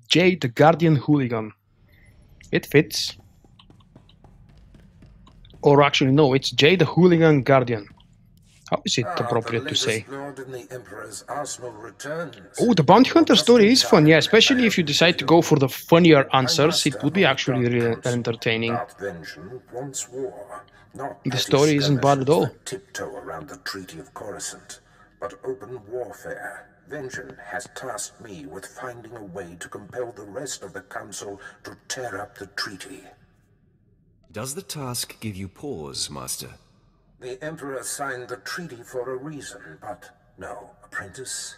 Jay the Guardian Hooligan. It fits. Or actually no, it's Jay the Hooligan Guardian. How is it appropriate to say? Oh, the Bounty Hunter story is fun, yeah, especially if you decide to go for the funnier answers, it would be actually really entertaining. The story isn't bad at all. Tiptoe around the Treaty of Coruscant, but open warfare. Vengeance has tasked me with finding a way to compel the rest of the Council to tear up the treaty. Does the task give you pause, Master? The Emperor signed the treaty for a reason, but no, Apprentice.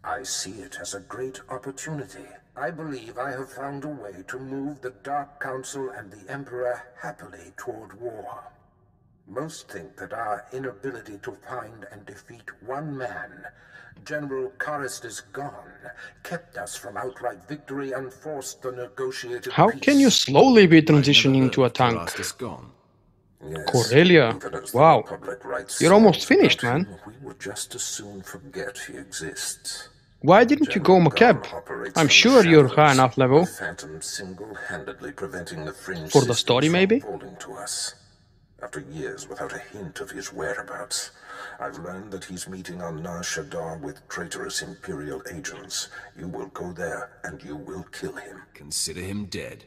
I see it as a great opportunity. I believe I have found a way to move the Dark Council and the Emperor happily toward war. Most think that our inability to find and defeat one man, General Karastace Gonn, kept us from outright victory and forced the negotiated How peace. can you slowly be transitioning to a tank? Yes, Corellia, wow, you're almost finished, man. We would just as soon forget he exists. Why didn't you go Macab? I'm sure you're high enough level. Phantom single-handedly preventing the fringe For the story, systems maybe? from falling to us. After years without a hint of his whereabouts, I've learned that he's meeting on Nar Shaddaa with traitorous Imperial agents. You will go there, and you will kill him. Consider him dead.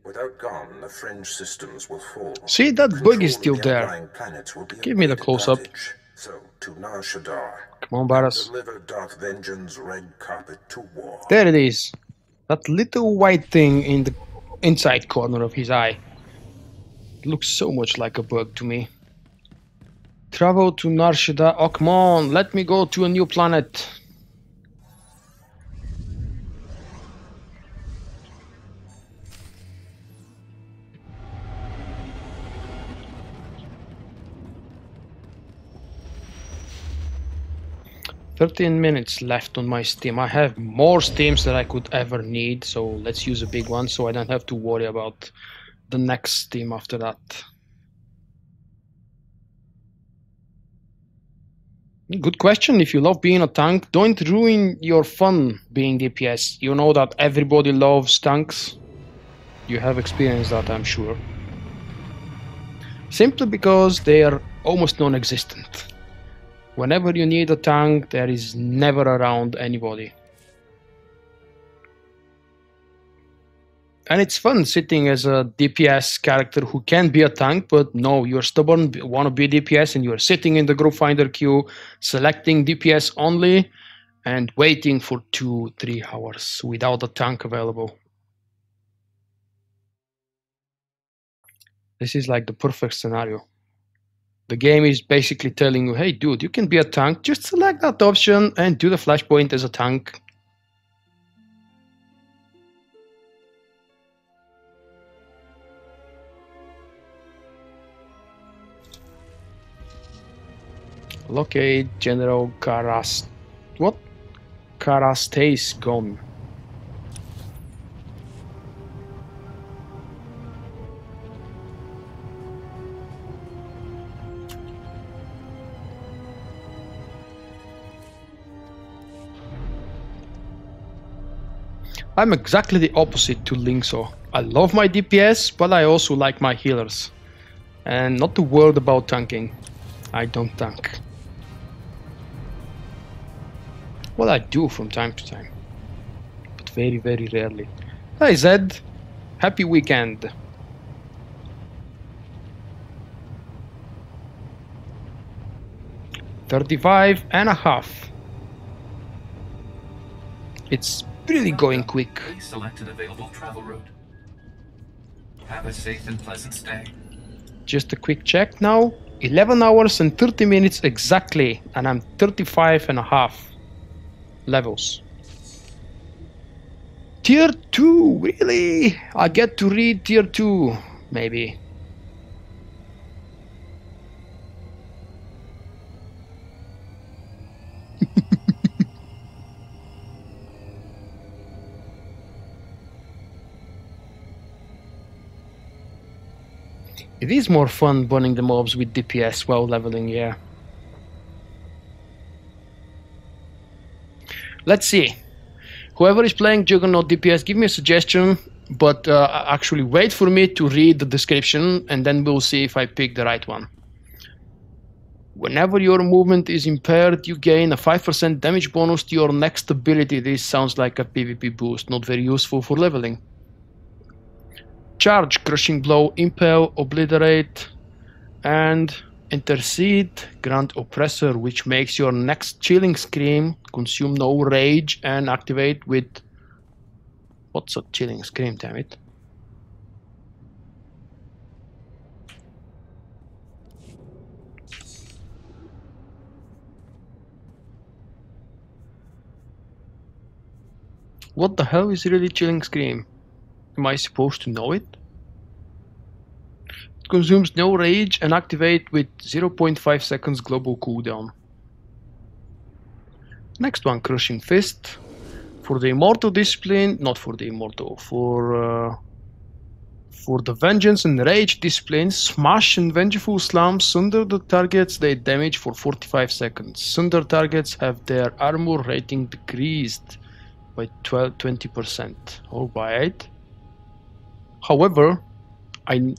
Without Gonn, the fringe systems will fall. See, that bug is still Control of the there. outlying planets will be a Give me the great close-up. advantage. So, to Nar Shaddaa. Come on, Baras. Deliver Darth Vengeance's red carpet to war. There it is. That little white thing in the inside corner of his eye. It looks so much like a bug to me. Travel to Nar Shaddaa. Oh, come on. Let me go to a new planet. $13 left on my Steam. I have more Steams than I could ever need, so let's use a big one so I don't have to worry about the next Steam after that. Good question. If you love being a tank, don't ruin your fun being DPS. You know that everybody loves tanks. You have experienced that, I'm sure. Simply because they are almost non-existent. Whenever you need a tank, there is never around anybody. And it's fun sitting as a DPS character who can be a tank, but no, you're stubborn, want to be DPS, and you're sitting in the group finder queue, selecting DPS only, and waiting for 2-3 hours without a tank available. This is like the perfect scenario. The game is basically telling you, hey dude, you can be a tank, just select that option and do the flashpoint as a tank. Locate General Karastace Gonn. I'm exactly the opposite to Linkso. I love my DPS, but I also like my healers. And not too worried about tanking. I don't tank. Well, I do from time to time. But very, very rarely. Hi Zed. Happy weekend. $35.5. It's really going quick. Selected available travel route. Have a safe and pleasant stay. Just a quick check now. 11 hours and 30 minutes exactly, and I'm 35.5 levels. Tier 2, really? I get to read Tier 2, maybe. It is more fun burning the mobs with DPS while leveling, yeah. Let's see. Whoever is playing Juggernaut DPS, give me a suggestion, but actually wait for me to read the description and then we'll see if I pick the right one. Whenever your movement is impaired, you gain a 5% damage bonus to your next ability. This sounds like a PvP boost, not very useful for leveling. Charge, Crushing Blow, Impale, Obliterate, and Intercede, grant Oppressor, which makes your next Chilling Scream consume no rage and activate with... What's a Chilling Scream, damn it? What the hell is really Chilling Scream? Am I supposed to know it? Consumes no rage and activate with 0.5 seconds global cooldown. Next one, Crushing Fist. For the Immortal Discipline, not for the Immortal, for the Vengeance and Rage Discipline, Smash and Vengeful Slam sunder the targets they damage for 45 seconds. Sunder targets have their armor rating decreased by 20%. Alright. However,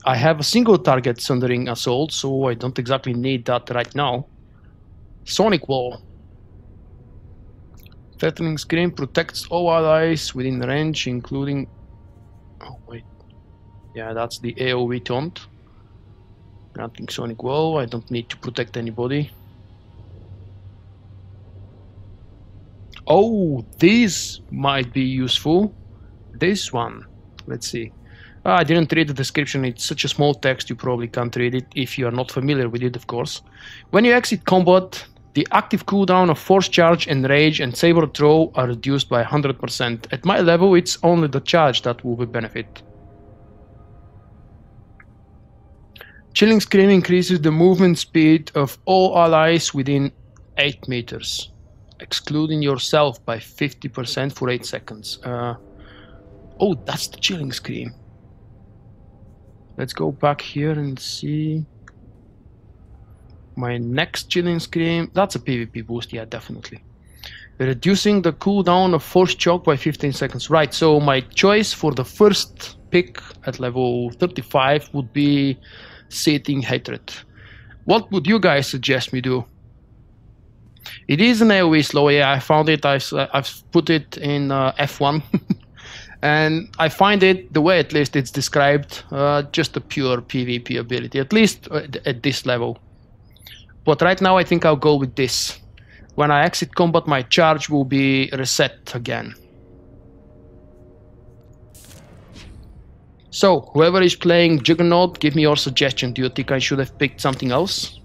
I have a single target Sundering Assault, so I don't exactly need that right now. Sonic Wall. Threatening Scream protects all allies within range, including... Oh, wait. Yeah, that's the AoE taunt. Granting Sonic Wall, I don't need to protect anybody. Oh, this might be useful. This one. Let's see. I didn't read the description, it's such a small text you probably can't read it if you are not familiar with it, of course. When you exit combat, the active cooldown of Force Charge and Rage and Saber Throw are reduced by 100%. At my level, it's only the charge that will be benefit. Chilling Scream increases the movement speed of all allies within 8 meters, excluding yourself by 50% for 8 seconds. Oh, that's the Chilling Scream. Let's go back here and see. My next Chilling Scream, that's a PvP boost, yeah, definitely. Reducing the cooldown of Force Choke by 15 seconds. Right, so my choice for the first pick at level 35 would be Seething Hatred. What would you guys suggest me do? It is an AoE slow, yeah, I found it, I've put it in F1. And I find it, the way at least it's described, just a pure PvP ability, at least at this level. But right now I think I'll go with this. When I exit combat, my charge will be reset again. So, whoever is playing Juggernaut, give me your suggestion. Do you think I should have picked something else?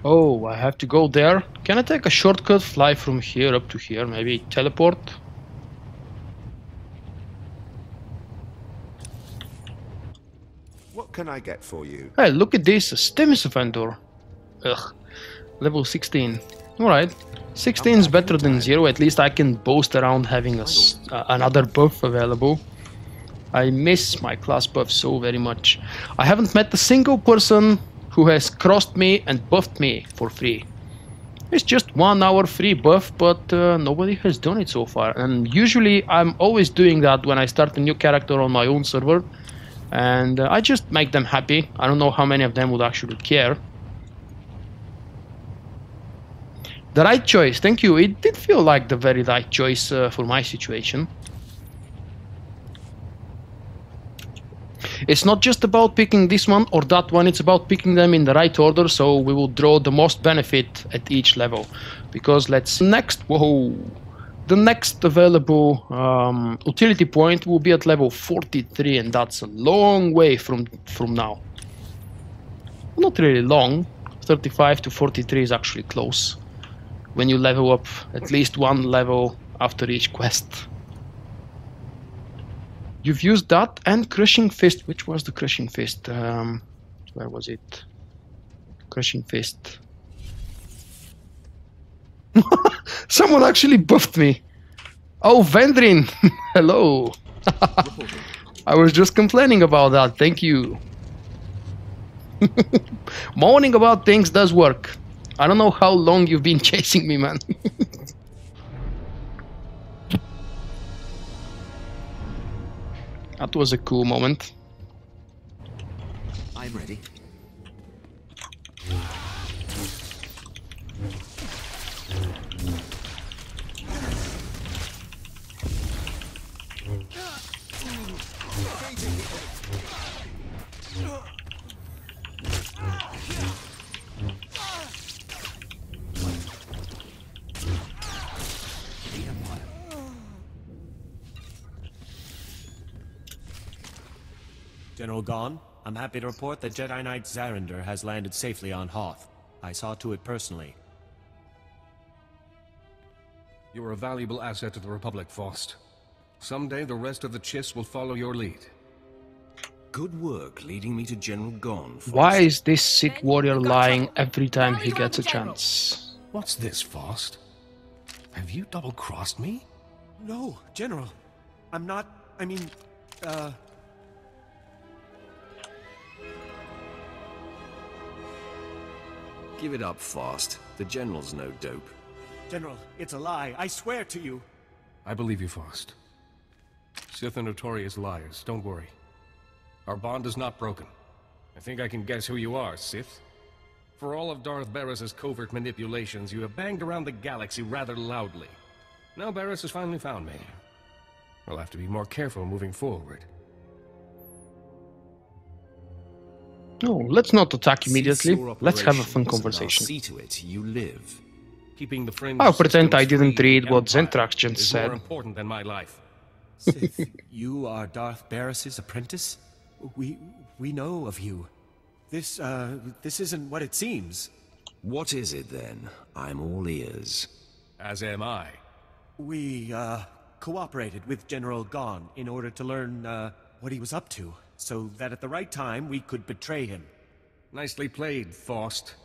Oh, I have to go there. Can I take a shortcut, fly from here up to here, maybe teleport? What can I get for you? Hey, look at this, a Stimus vendor. Ugh, level 16. Alright, 16 is better than 0, at least I can boast around having another buff available. I miss my class buff so very much. I haven't met a single person who has crossed me and buffed me for free. It's just 1 hour free buff, but nobody has done it so far. And usually I'm always doing that when I start a new character on my own server. And I just make them happy. I don't know how many of them would actually care. The right choice, thank you. It did feel like the very right choice for my situation. It's not just about picking this one or that one, it's about picking them in the right order, so we will draw the most benefit at each level. Because the next available utility point will be at level 43, and that's a long way from now. Not really long, 35 to 43 is actually close. When you level up at least 1 level after each quest. You've used that and Crushing Fist. Which was the Crushing Fist? Where was it? Crushing Fist. Someone actually buffed me. Oh, Vendrin! Hello. I was just complaining about that, thank you. Moaning about things does work. I don't know how long you've been chasing me, man. That was a cool moment. I'm ready. General Gonn, I'm happy to report that Jedi Knight Zarander has landed safely on Hoth. I saw to it personally. You're a valuable asset to the Republic, Faust. Someday the rest of the Chiss will follow your lead. Good work leading me to General Gonn. Faust. Why is this Sith warrior lying every time he gets a chance? What's this, Faust? Have you double-crossed me? No, General. I'm not... I mean, Give it up, Faust. The General's no dope. General, it's a lie. I swear to you. I believe you, Faust. Sith are notorious liars, don't worry. Our bond is not broken. I think I can guess who you are, Sith. For all of Darth Baras' covert manipulations, you have banged around the galaxy rather loudly. Now Baras has finally found me. We'll have to be more careful moving forward. No, let's not attack immediately. SWTOR Let's have a fun operations, and I'll conversation. see to it you live. Keeping the fringe I'll pretend I systems didn't free read of what the Empire Zentrax just is said. more important than my life. Sith, you are Darth Baras' apprentice? We know of you. This isn't what it seems. What is it then? I'm all ears. As am I. We, cooperated with General Gonn in order to learn, what he was up to, so that at the right time we could betray him. Nicely played, Faust.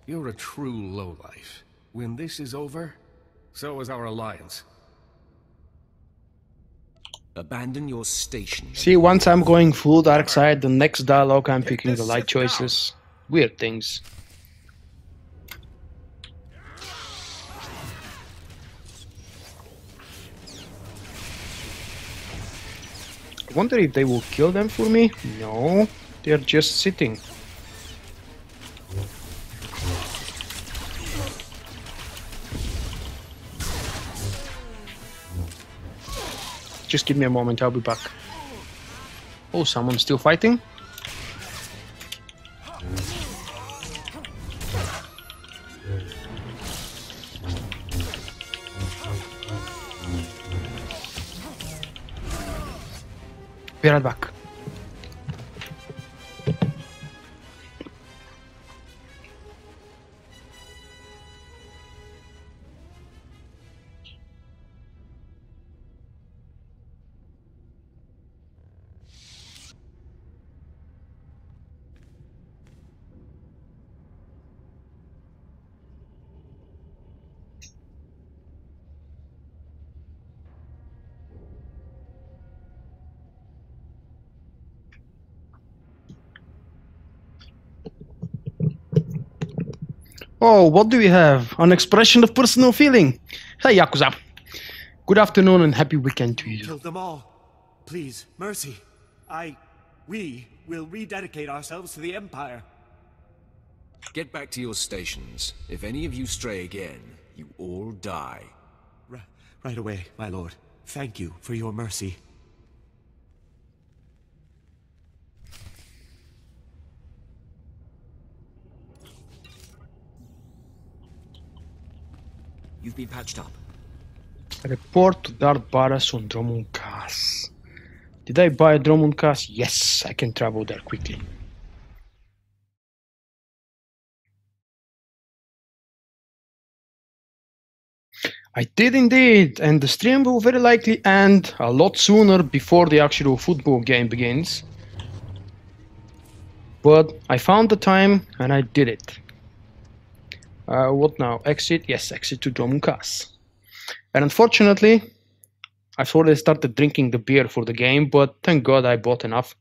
You're a true lowlife. When this is over, so is our alliance. Abandon your station. See, once I'm going full dark side, the next dialogue I'm picking the light choices. Weird things. I wonder if they will kill them for me? No, they're just sitting. Just give me a moment, I'll be back. Oh, someone's still fighting? Be right back. Oh, what do we have? An expression of personal feeling. Hey, Yakuza. Good afternoon and happy weekend to you. Kill them all. Please, mercy. We will rededicate ourselves to the Empire. Get back to your stations. If any of you stray again, you all die. Right away, my lord. Thank you for your mercy. You've been patched up. Report to Darth Baras on Dromund Kaas. Did I buy Dromund Kaas? Yes, I can travel there quickly. I did indeed, and the stream will very likely end a lot sooner before the actual football game begins. But I found the time and I did it. What now? Exit? Yes, exit to Dromund Kaas. And unfortunately, I thought I started drinking the beer for the game, but thank God I bought enough.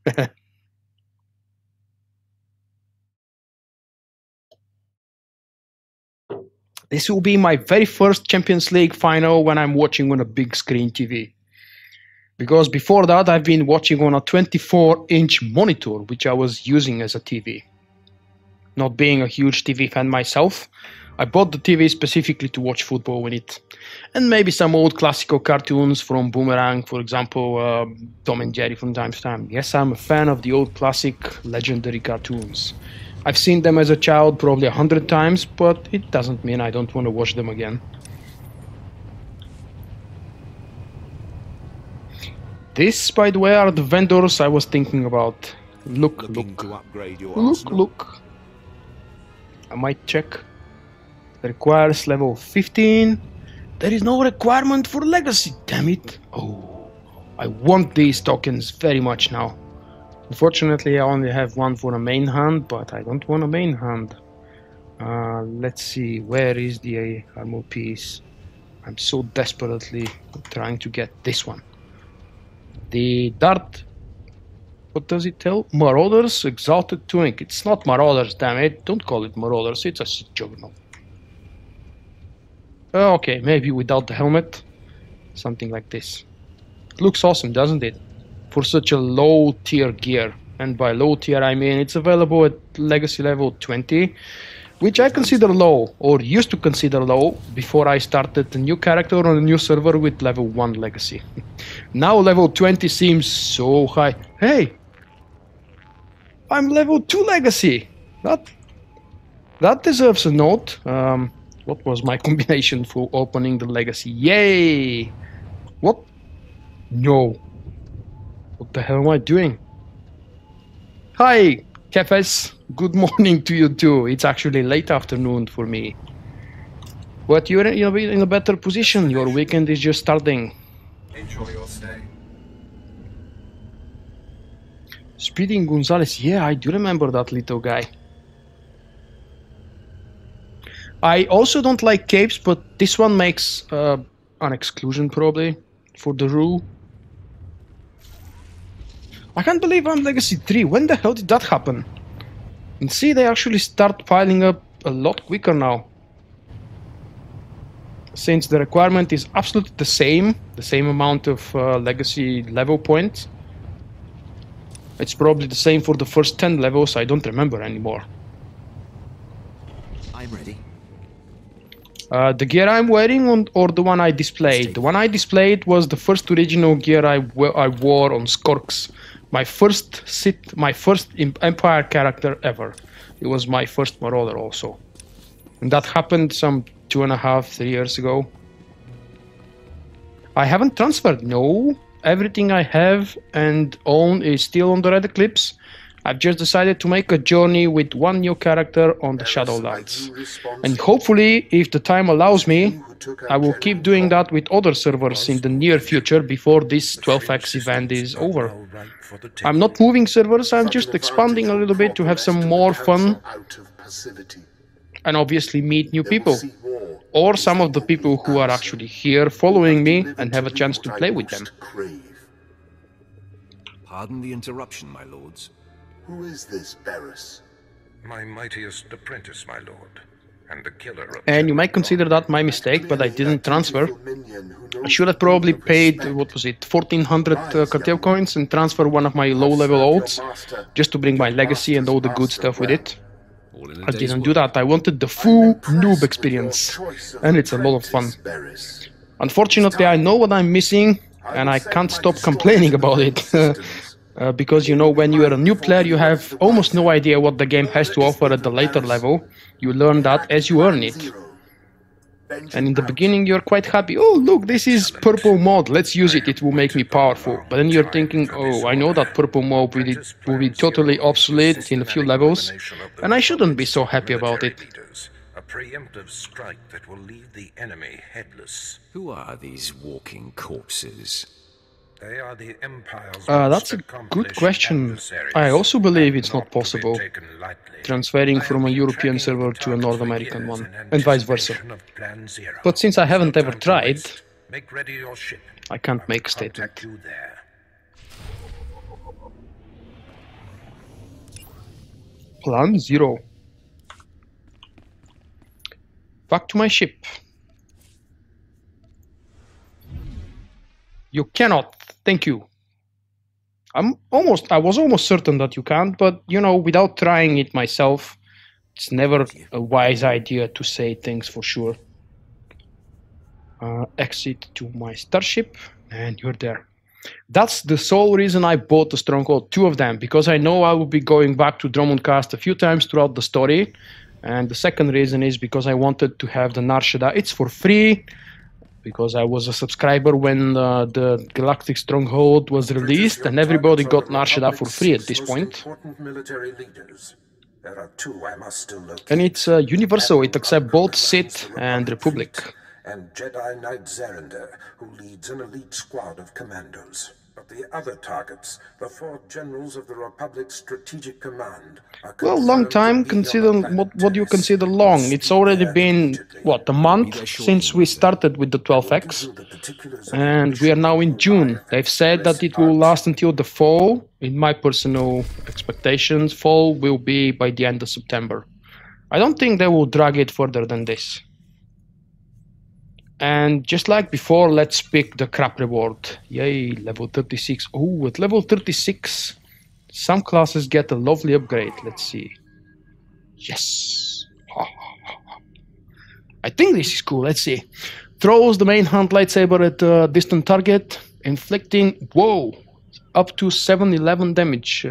This will be my very first Champions League final when I'm watching on a big screen TV. Because before that, I've been watching on a 24-inch monitor, which I was using as a TV. Not being a huge TV fan myself, I bought the TV specifically to watch football in it. And maybe some old classical cartoons from Boomerang, for example, Tom and Jerry from time to time. Yes, I'm a fan of the old classic legendary cartoons. I've seen them as a child probably 100 times, but it doesn't mean I don't want to watch them again. This, by the way, are the vendors I was thinking about. Look. I might check. It requires level 15. There is no requirement for legacy, damn it. Oh, I want these tokens very much now. Unfortunately, I only have one for a main hand, but I don't want a main hand. Let's see, where is the armor piece? I'm so desperately trying to get this one. The Darth, what does it tell? Marauders Exalted Tunic. It's not Marauders, damn it. Don't call it Marauders, it's a Juggernaut. Okay, maybe without the helmet. Something like this. It looks awesome, doesn't it? For such a low tier gear. And by low tier I mean it's available at legacy level 20, which I consider low, or used to consider low, before I started a new character on a new server with level 1 legacy. Now level 20 seems so high. Hey! I'm level 2 legacy! That deserves a note. What was my combination for opening the legacy? Yay! What? No. What the hell am I doing? Hi, Kefes. Good morning to you too. It's actually late afternoon for me. But you're in a better position. Your weekend is just starting. Enjoy your stay. Speeding Gonzalez. Yeah, I do remember that little guy. I also don't like capes, but this one makes an exclusion probably for the rule. I can't believe I'm Legacy 3. When the hell did that happen? And see, they actually start piling up a lot quicker now. Since the requirement is absolutely the same amount of Legacy level points. It's probably the same for the first 10 levels, I don't remember anymore. I'm ready. The gear I'm wearing or the one I displayed? The one I displayed was the first original gear I wore on Skorks. My first Empire character ever. It was my first Marauder also. And that happened some 2.5, 3 years ago. I haven't transferred, no. Everything I have and own is still on the Red Eclipse. I've just decided to make a journey with one new character on the Shadowlands. And hopefully, if the time allows me, I will keep doing that with other servers in the near future before this 12x event is over. I'm not moving servers, I'm just expanding a little bit to have some more fun and obviously meet new people. Or some of the people who are actually here following me and have a chance to play with them. Pardon the interruption, my lords. Who is this Baras? My mightiest apprentice, my lord, and the killer of... And you might consider that my mistake, but I didn't transfer. I should have probably paid, what was it, 1400 cartel coins and transfer one of my low-level ults, just to bring my legacy and all the good stuff with it. I didn't do that, I wanted the full noob experience, and it's a lot of fun. Unfortunately, I know what I'm missing, and I can't stop complaining about it. Because, you know, when you are a new player, you have almost no idea what the game has to offer at the later level. You learn that as you earn it. And in the beginning, you're quite happy. Oh, look, this is purple mod. Let's use it. It will make me powerful. But then you're thinking, oh, I know that purple mod will be totally obsolete in a few levels. And I shouldn't be so happy about it. A preemptive strike that will leave the enemy headless. Who are these walking corpses? They are the Empire's that's a good question. I also believe it's not possible transferring from a European server to a North American one, and vice versa. But since I haven't ever tried, Make ready your ship. I can't I make a will statement. contact you there. Plan 0. Back to my ship. You cannot. Thank you. I was almost certain that you can't, but you know, without trying it myself, it's never a wise idea to say things for sure. Exit to my starship, and you're there. That's the sole reason I bought the Stronghold, 2 of them, because I know I will be going back to Drummond Cast a few times throughout the story. And the second reason is because I wanted to have the Nar Shaddaa. It's for free, because I was a subscriber when the Galactic Stronghold was released, and everybody got Nar Shaddaa for free at this point. There are 2 I must still locate. And it's universal, it accepts both Sith and Republic. And Jedi Knight Zerander, who leads an elite squad of commandos. But the other targets, the 4 generals of the Republic's strategic command, are well, long time, consider what you consider long. It's already been, what, a month since we started with the 12X, and we are now in June. They've said that it will last until the fall. In my personal expectations, fall will be by the end of September. I don't think they will drag it further than this. And just like before, let's pick the crap reward. Yay, level 36. Oh, at level 36, some classes get a lovely upgrade. Let's see. Yes. I think this is cool. Let's see. Throws the main hand lightsaber at a distant target, inflicting, whoa, up to 711 damage.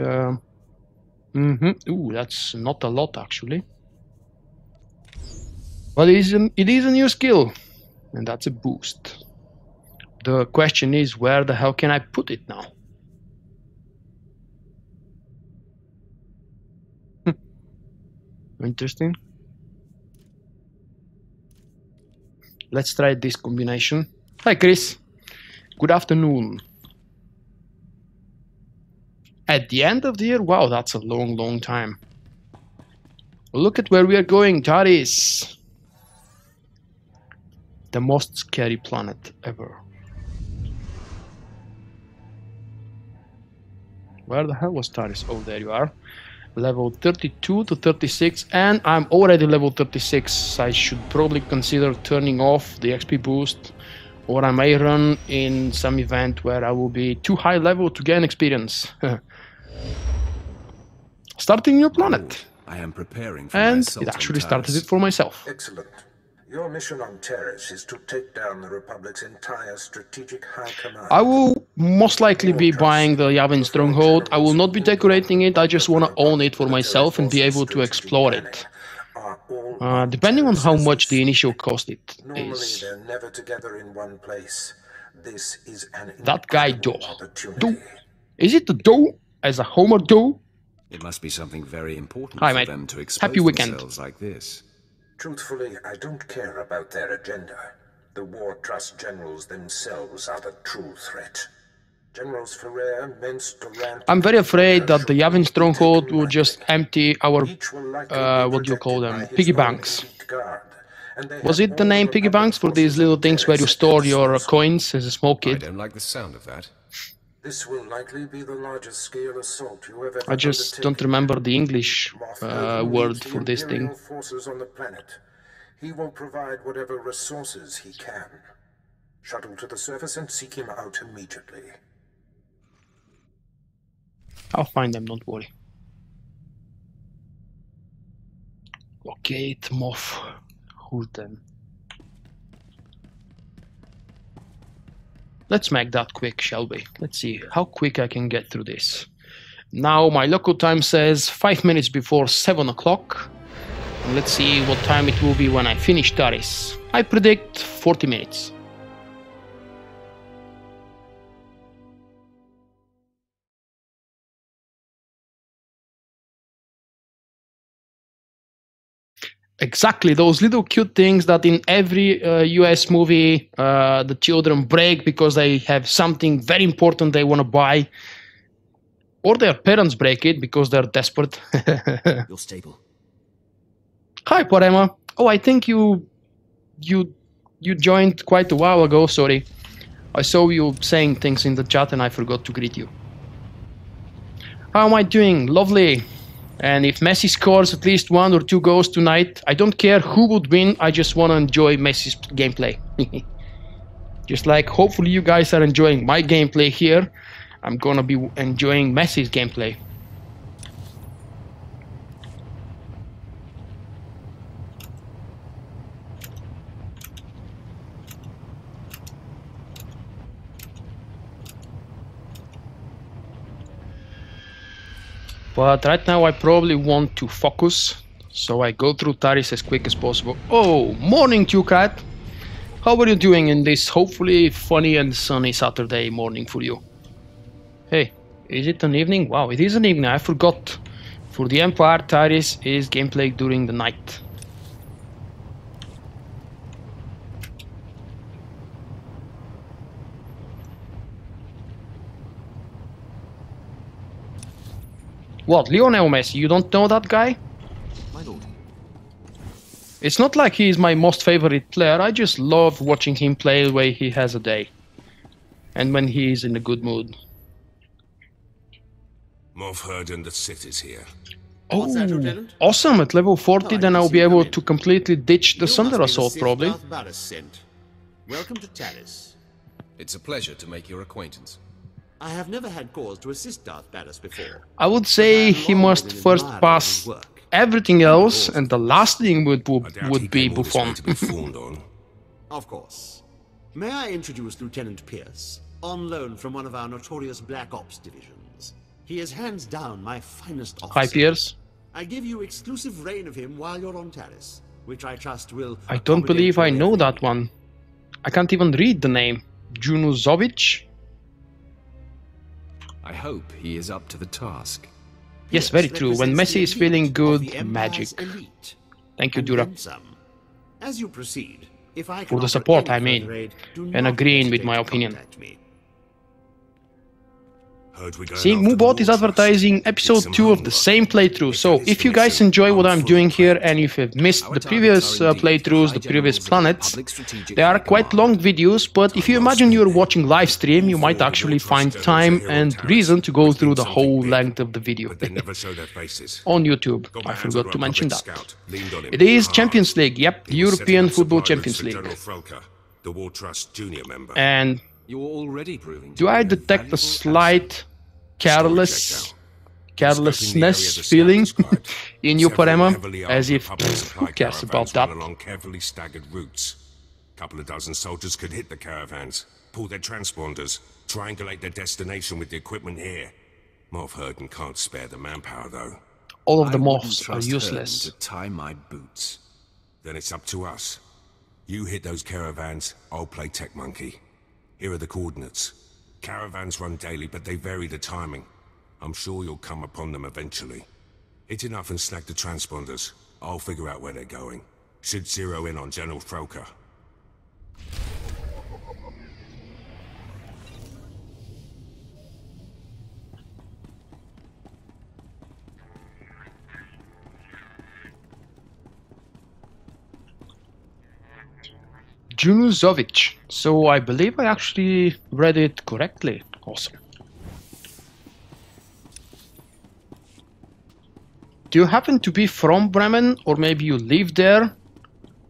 Ooh, that's not a lot, actually. But it is a new skill. And that's a boost. The question is, where the hell can I put it now? Interesting. Let's try this combination. Hi, Chris. Good afternoon. At the end of the year? Wow, that's a long, long time. Look at where we are going, Taris. The most scary planet ever. Where the hell was Taris? Oh, there you are. Level 32 to 36, and I'm already level 36. I should probably consider turning off the XP boost, or I may run in some event where I will be too high level to gain experience. Starting new planet. I am preparing for and my it actually Taris. started it for myself. Excellent. Your mission on Taris is to take down the Republic's entire strategic high command. I will most likely be buying the Yavin Stronghold. I will not be decorating it, I just want to own it for myself and be able to explore it. Depending on how much the initial cost it is. They're never together in one place. This is an That guy Do. opportunity. Is it the Do? As a Homer Do? It must be something very important Hi, for mate. them to expose Happy weekend. themselves like this. Truthfully, I don't care about their agenda. The War Trust generals themselves are the true threat. Generals Ferrer, Mence, Durant... I'm very afraid that the Yavin Stronghold will just empty our, Each will likely be what do you call them, protected by piggy his own banks. elite guard, and they Was have it the all name piggy Republic banks for these forces little on things where you Taris store at your disposal. coins as a small I kid? don't like the sound of that. This will likely be the largest scale assault you have ever I just undertaken. don't remember the English Mothra word leads the for this thing. Imperial forces on the planet. He will provide whatever resources he can. Shuttle to the surface and seek him out immediately. I'll find them, don't worry. Locate Moth. Who's them? Let's make that quick, shall we? Let's see how quick I can get through this. Now my local time says 5 minutes before 7 o'clock. Let's see what time it will be when I finish Taris. I predict 40 minutes. Exactly, those little cute things that in every US movie the children break because they have something very important they want to buy. Or their parents break it because they're desperate. You're stable. Hi, Porema. Oh, I think you You joined quite a while ago, sorry. I saw you saying things in the chat and I forgot to greet you. How am I doing? Lovely. And if Messi scores at least 1 or 2 goals tonight, I don't care who would win, I just want to enjoy Messi's gameplay. Just like hopefully you guys are enjoying my gameplay here, I'm gonna be enjoying Messi's gameplay. But right now I probably want to focus, so I go through Taris as quick as possible. Oh, morning to you, Cat. How are you doing in this hopefully funny and sunny Saturday morning for you? Hey, is it an evening? Wow, it is an evening, I forgot. For the Empire, Taris is gameplay during the night. What, Lionel Messi, you don't know that guy? My lord. It's not like he is my most favorite player, I just love watching him play the way he has a day. And when he is in a good mood. Moff Hurd and the Sith is here. Oh, awesome, at level 40 then I'll be able to completely ditch the Thunder Assault probably. Darth Baras sent. Welcome to Taris. It's a pleasure to make your acquaintance. I have never had cause to assist Darth Baras before. I would say he must first pass everything else, and the last thing would be Buffon. Of course. May I introduce Lieutenant Pierce, on loan from one of our notorious Black Ops divisions. He is hands down my finest officer. Hi, Pierce. I give you exclusive reign of him while you're on Taris, which I trust will... I don't believe I know that one. I can't even read the name. Junuzovic? I hope he is up to the task. Yes, very true. When Messi is feeling good, magic. Thank you, Dura. As you proceed, if I for the support, I mean, and agreeing with my opinion. Seeing Moobot is advertising episode 2 of the same playthrough, so if you guys enjoy what I'm doing here and if you've missed the previous playthroughs, the previous planets, they are quite long videos, but if you imagine you're watching live stream, you might actually find time and reason to go through the whole length of the video. On YouTube, I forgot to mention that. It is Champions League, yep, European Football Champions League. And do I detect a slight carelessness feeling in you, Parema? As if, who cares about that? Along carefully staggered routes. Couple of dozen soldiers could hit the caravans, pull their transponders, triangulate their destination with the equipment here. Moff Hurden can't spare the manpower, though. All of the Moffs are useless. To tie my boots. Then it's up to us. You hit those caravans, I'll play Tech Monkey. Here are the coordinates. Caravans run daily, but they vary the timing. I'm sure you'll come upon them eventually. Hit enough and snag the transponders. I'll figure out where they're going. Should zero in on General Froka. Junuzovic. So I believe I actually read it correctly. Awesome. Do you happen to be from Bremen, or maybe you live there,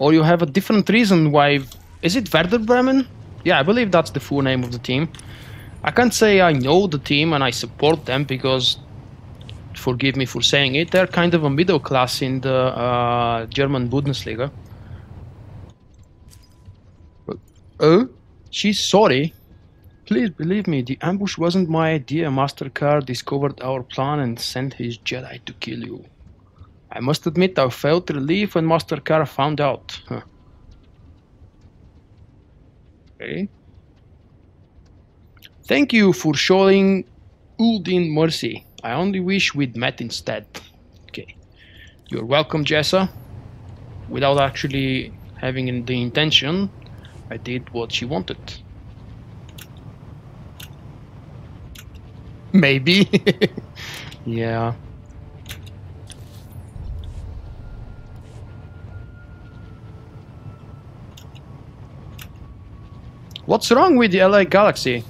or you have a different reason why? Is it Werder Bremen? Yeah, I believe that's the full name of the team. I can't say I know the team and I support them because, forgive me for saying it, they're kind of a middle class in the German Bundesliga. Oh, she's sorry. Please believe me, the ambush wasn't my idea. Mastercard discovered our plan and sent his Jedi to kill you. I must admit I felt relief when Mastercard found out. Huh. Okay. Thank you for showing Uldin mercy. I only wish we'd met instead. Okay. You're welcome, Jessa. Without actually having the intention, I did what she wanted. Maybe. Yeah. What's wrong with the LA Galaxy?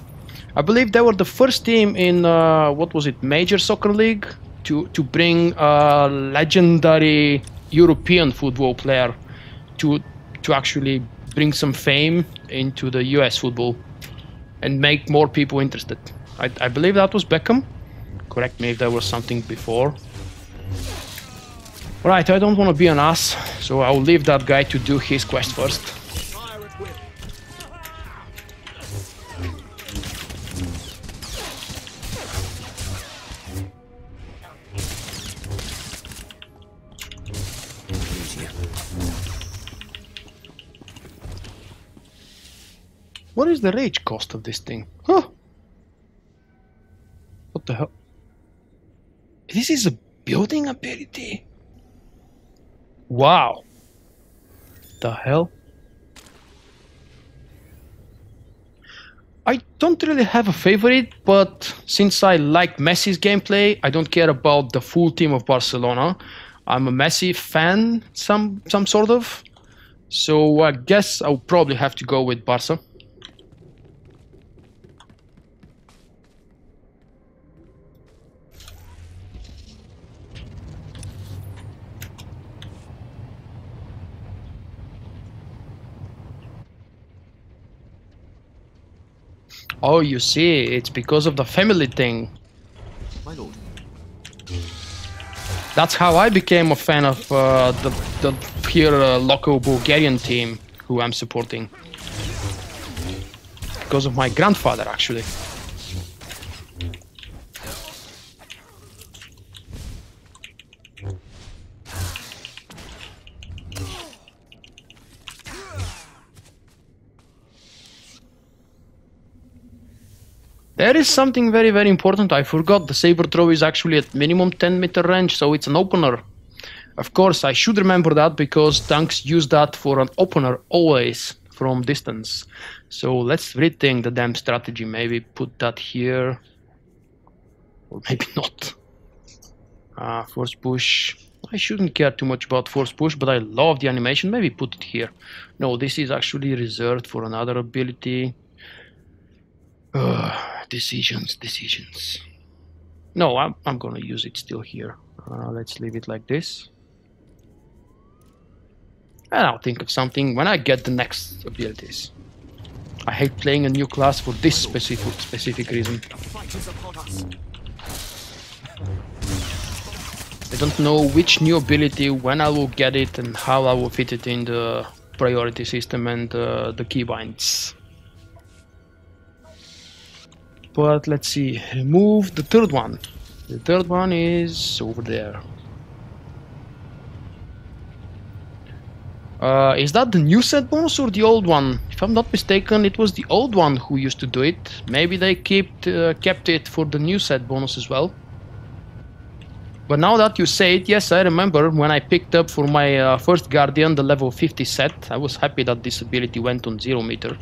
I believe they were the first team in what was it, Major Soccer League, to bring a legendary European football player to actually bring some fame into the US football and make more people interested. I believe that was Beckham. Correct me if there was something before. Right, I don't want to be an ass, so I'll leave that guy to do his quest first. What is the rage cost of this thing? Huh? What the hell? This is a building ability? Wow. The hell? I don't really have a favorite, but since I like Messi's gameplay, I don't care about the full team of Barcelona. I'm a Messi fan, some sort of. So I guess I'll probably have to go with Barca. Oh, you see, it's because of the family thing. My lord. That's how I became a fan of the here local Bulgarian team who I'm supporting. Because of my grandfather, actually. There is something very, very important. I forgot the saber throw is actually at minimum 10-meter range, so it's an opener. Of course, I should remember that because tanks use that for an opener always from distance. So let's rethink the damn strategy. Maybe put that here. Or maybe not. Force push. I shouldn't care too much about force push, but I love the animation. Maybe put it here. No, this is actually reserved for another ability. Decisions. No, I'm gonna use it still here. Let's leave it like this. And I'll think of something when I get the next abilities. I hate playing a new class for this specific reason. I don't know which new ability, when I will get it, and how I will fit it in the priority system and the keybinds. But let's see, remove the third one. The third one is over there. Is that the new set bonus or the old one? If I'm not mistaken, it was the old one who used to do it. Maybe they kept it for the new set bonus as well. But now that you say it, yes, I remember when I picked up for my first Guardian the level 50 set. I was happy that this ability went on 0 meter.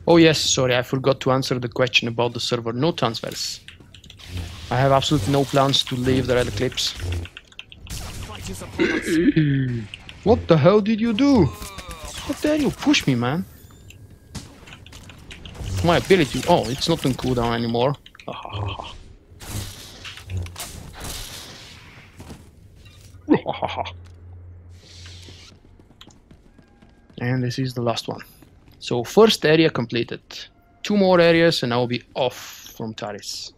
Oh yes, sorry, I forgot to answer the question about the server. No transfers. I have absolutely no plans to leave the Red Eclipse. What the hell did you do? How dare you push me, man? My ability... Oh, it's not on cooldown anymore. And this is the last one. So first area completed. 2 more areas and I will be off from Taris.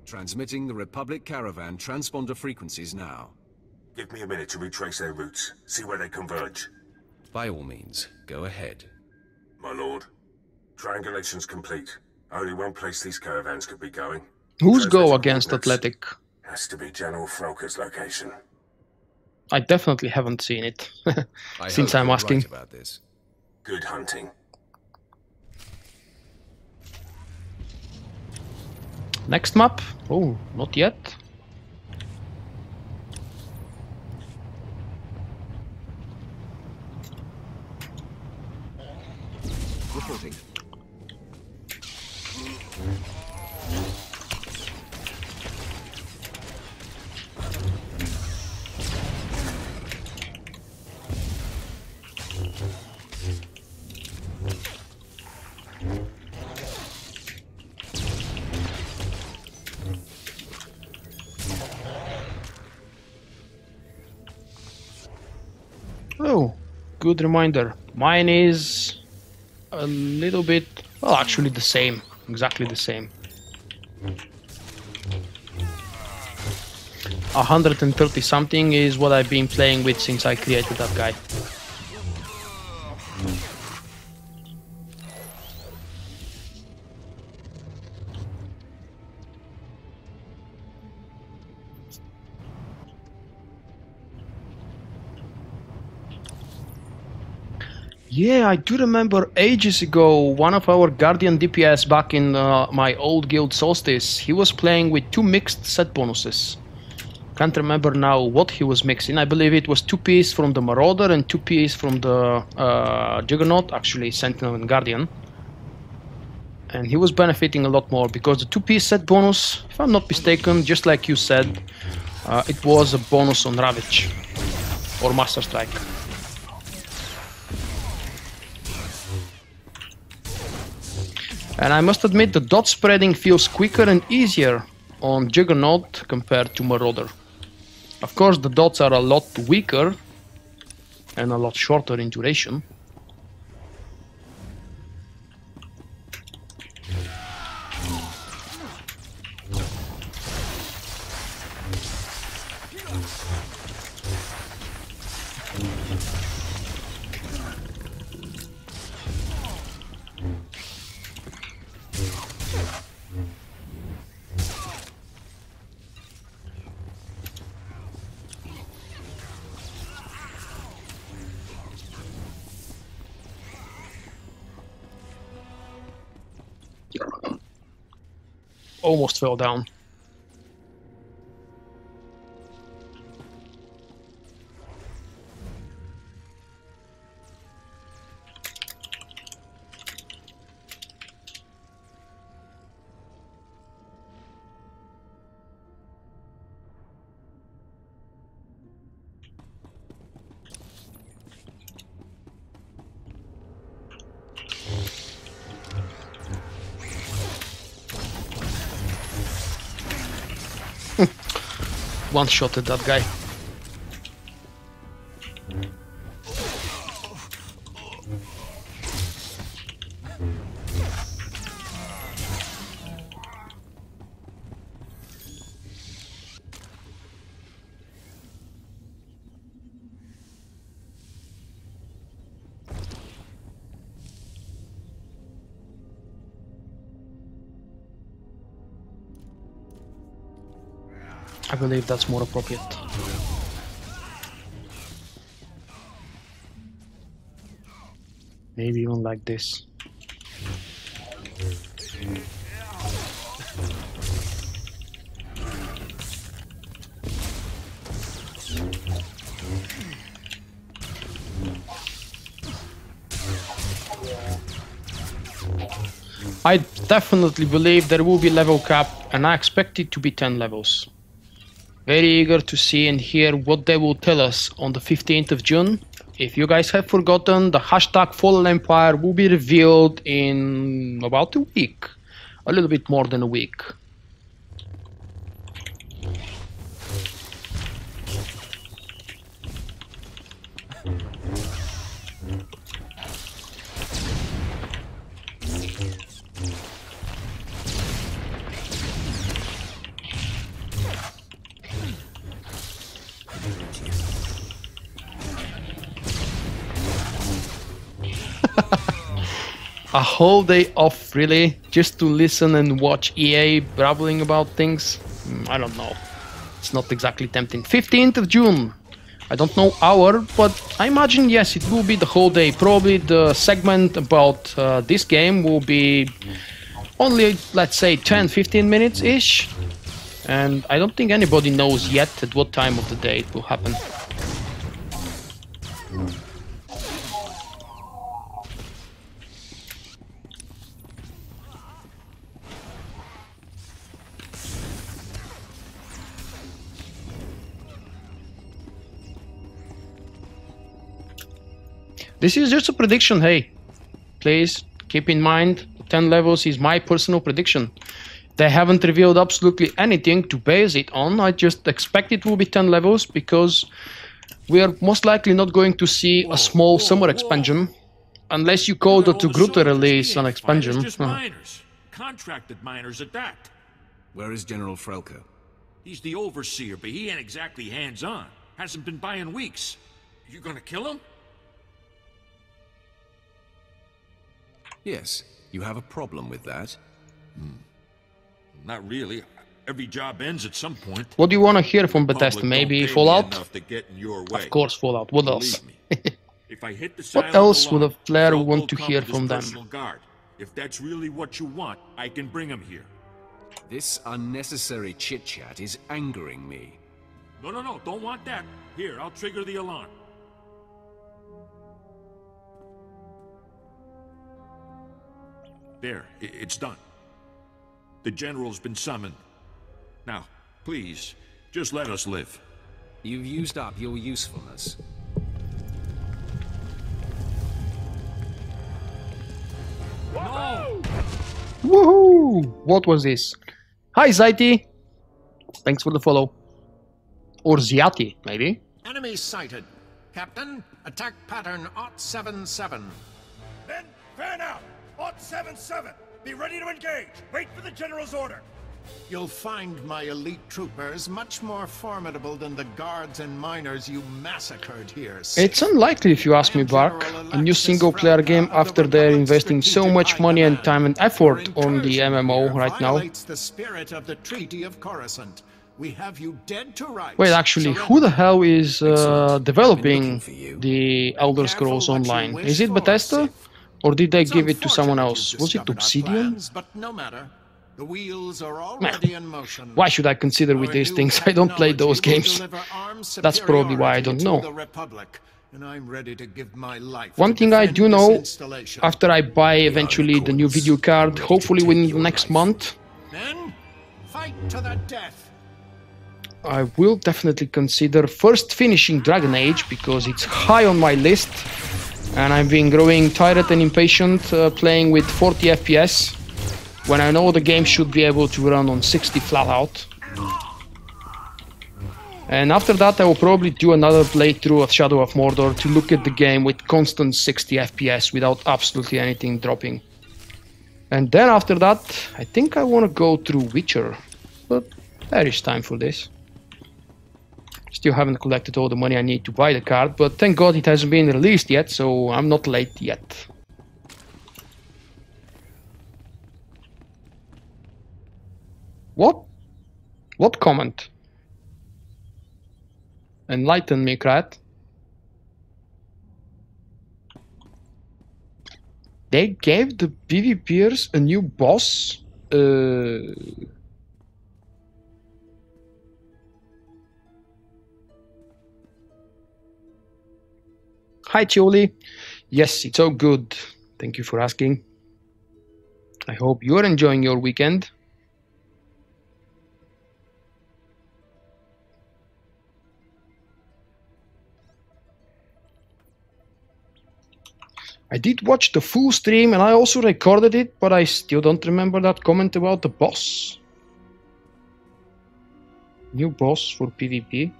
Transmitting the Republic Caravan transponder frequencies now. Give me a minute to retrace their routes, see where they converge. By all means, go ahead. My lord, triangulation's complete. Only one place these caravans could be going. Who's go against Athletic? Has to be General Karastace's location. I definitely haven't seen it, since I'm asking. Right about this. Good hunting. Next map? Oh, not yet. Reporting. Oh, good reminder. Mine is a little bit, well, actually the same, exactly the same. 130 something is what I've been playing with since I created that guy. Yeah, I do remember ages ago, one of our Guardian DPS back in my old guild Solstice, he was playing with 2 mixed set bonuses. Can't remember now what he was mixing. I believe it was 2-piece from the Marauder and 2-piece from the Juggernaut, actually Sentinel and Guardian. And he was benefiting a lot more because the 2-piece set bonus, if I'm not mistaken, just like you said, it was a bonus on Ravage or Master Strike. And I must admit the dot spreading feels quicker and easier on Juggernaut compared to Marauder. Of course the dots are a lot weaker and a lot shorter in duration. Almost fell down. One-shotted that guy. I believe that's more appropriate. Maybe even like this. I definitely believe there will be level cap, and I expect it to be 10 levels. Very eager to see and hear what they will tell us on the 15th of June. If you guys have forgotten, the hashtag Fallen Empire will be revealed in about a week. A little bit more than a week. A whole day off, really? Just to listen and watch EA babbling about things? I don't know. It's not exactly tempting. 15th of June. I don't know hour, but I imagine, yes, it will be the whole day. Probably the segment about this game will be only, let's say, 10-15 minutes-ish. And I don't think anybody knows yet at what time of the day it will happen. This is just a prediction, hey. Please keep in mind, 10 levels is my personal prediction. They haven't revealed absolutely anything to base it on. I just expect it will be 10 levels because we are most likely not going to see a small summer expansion unless you call the Togruta release an expansion. Just miners. Contracted miners at that. Where is General Frelko? He's the overseer, but he ain't exactly hands-on. Hasn't been by in weeks. You gonna kill him? Yes. You have a problem with that? Not really. Every job ends at some point. What do you want to hear from Bethesda? Maybe Fallout? Of course, Fallout. What else? If I hit the What else would a player want to hear from them? Guard. If that's really what you want, I can bring him here. This unnecessary chit-chat is angering me. No, don't want that. Here, I'll trigger the alarm. There, it's done. The General's been summoned. Now, please, just let us live. You've used up your usefulness. No! Woohoo! What was this? Hi, Zaiti. Thanks for the follow. Or Ziati, maybe. Enemy sighted. Captain, attack pattern 077. Men, fan out! 077! Be ready to engage! Wait for the General's order! You'll find my elite troopers much more formidable than the guards and miners you massacred here. It's unlikely, if you ask me, Bark. A new single-player game after they're investing so much money and time and effort on the MMO right now. The spirit of the Treaty of Coruscant. We have you dead to rights. Wait, actually, who the hell is developing the Elder Scrolls Online? Is it Bethesda? Or did they give it to someone else? Was it Obsidian? But no matter. The wheels are already in motion. Why should I consider with these things? I don't play those games. That's probably why I don't know. One thing I do know, after I buy eventually the new video card, hopefully within the next month, I will definitely consider first finishing Dragon Age, because it's high on my list, and I've been growing tired and impatient playing with 40 FPS, when I know the game should be able to run on 60 flat out. And after that I will probably do another playthrough of Shadow of Mordor to look at the game with constant 60 FPS without absolutely anything dropping. And then after that, I think I want to go through Witcher, but there is time for this. Still haven't collected all the money I need to buy the card, but thank God it hasn't been released yet, so I'm not late yet. What? What comment? Enlighten me, Krat. They gave the PvPers a new boss? Hi, Chioli. Yes, it's all good. Thank you for asking. I hope you're enjoying your weekend. I did watch the full stream and I also recorded it, but I still don't remember that comment about the boss. New boss for PvP.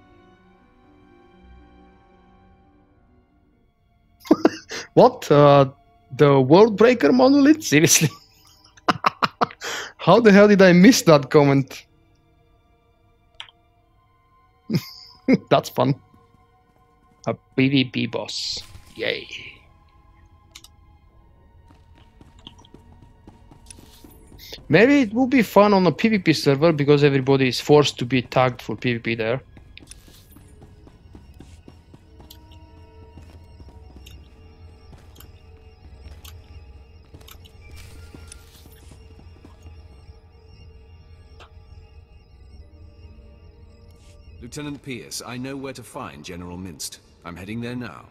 What? The World Breaker monolith? Seriously? How the hell did I miss that comment? That's fun. A PvP boss. Yay. Maybe it will be fun on a PvP server because everybody is forced to be tagged for PvP there. Lieutenant Pierce, I know where to find General Minst. I'm heading there now.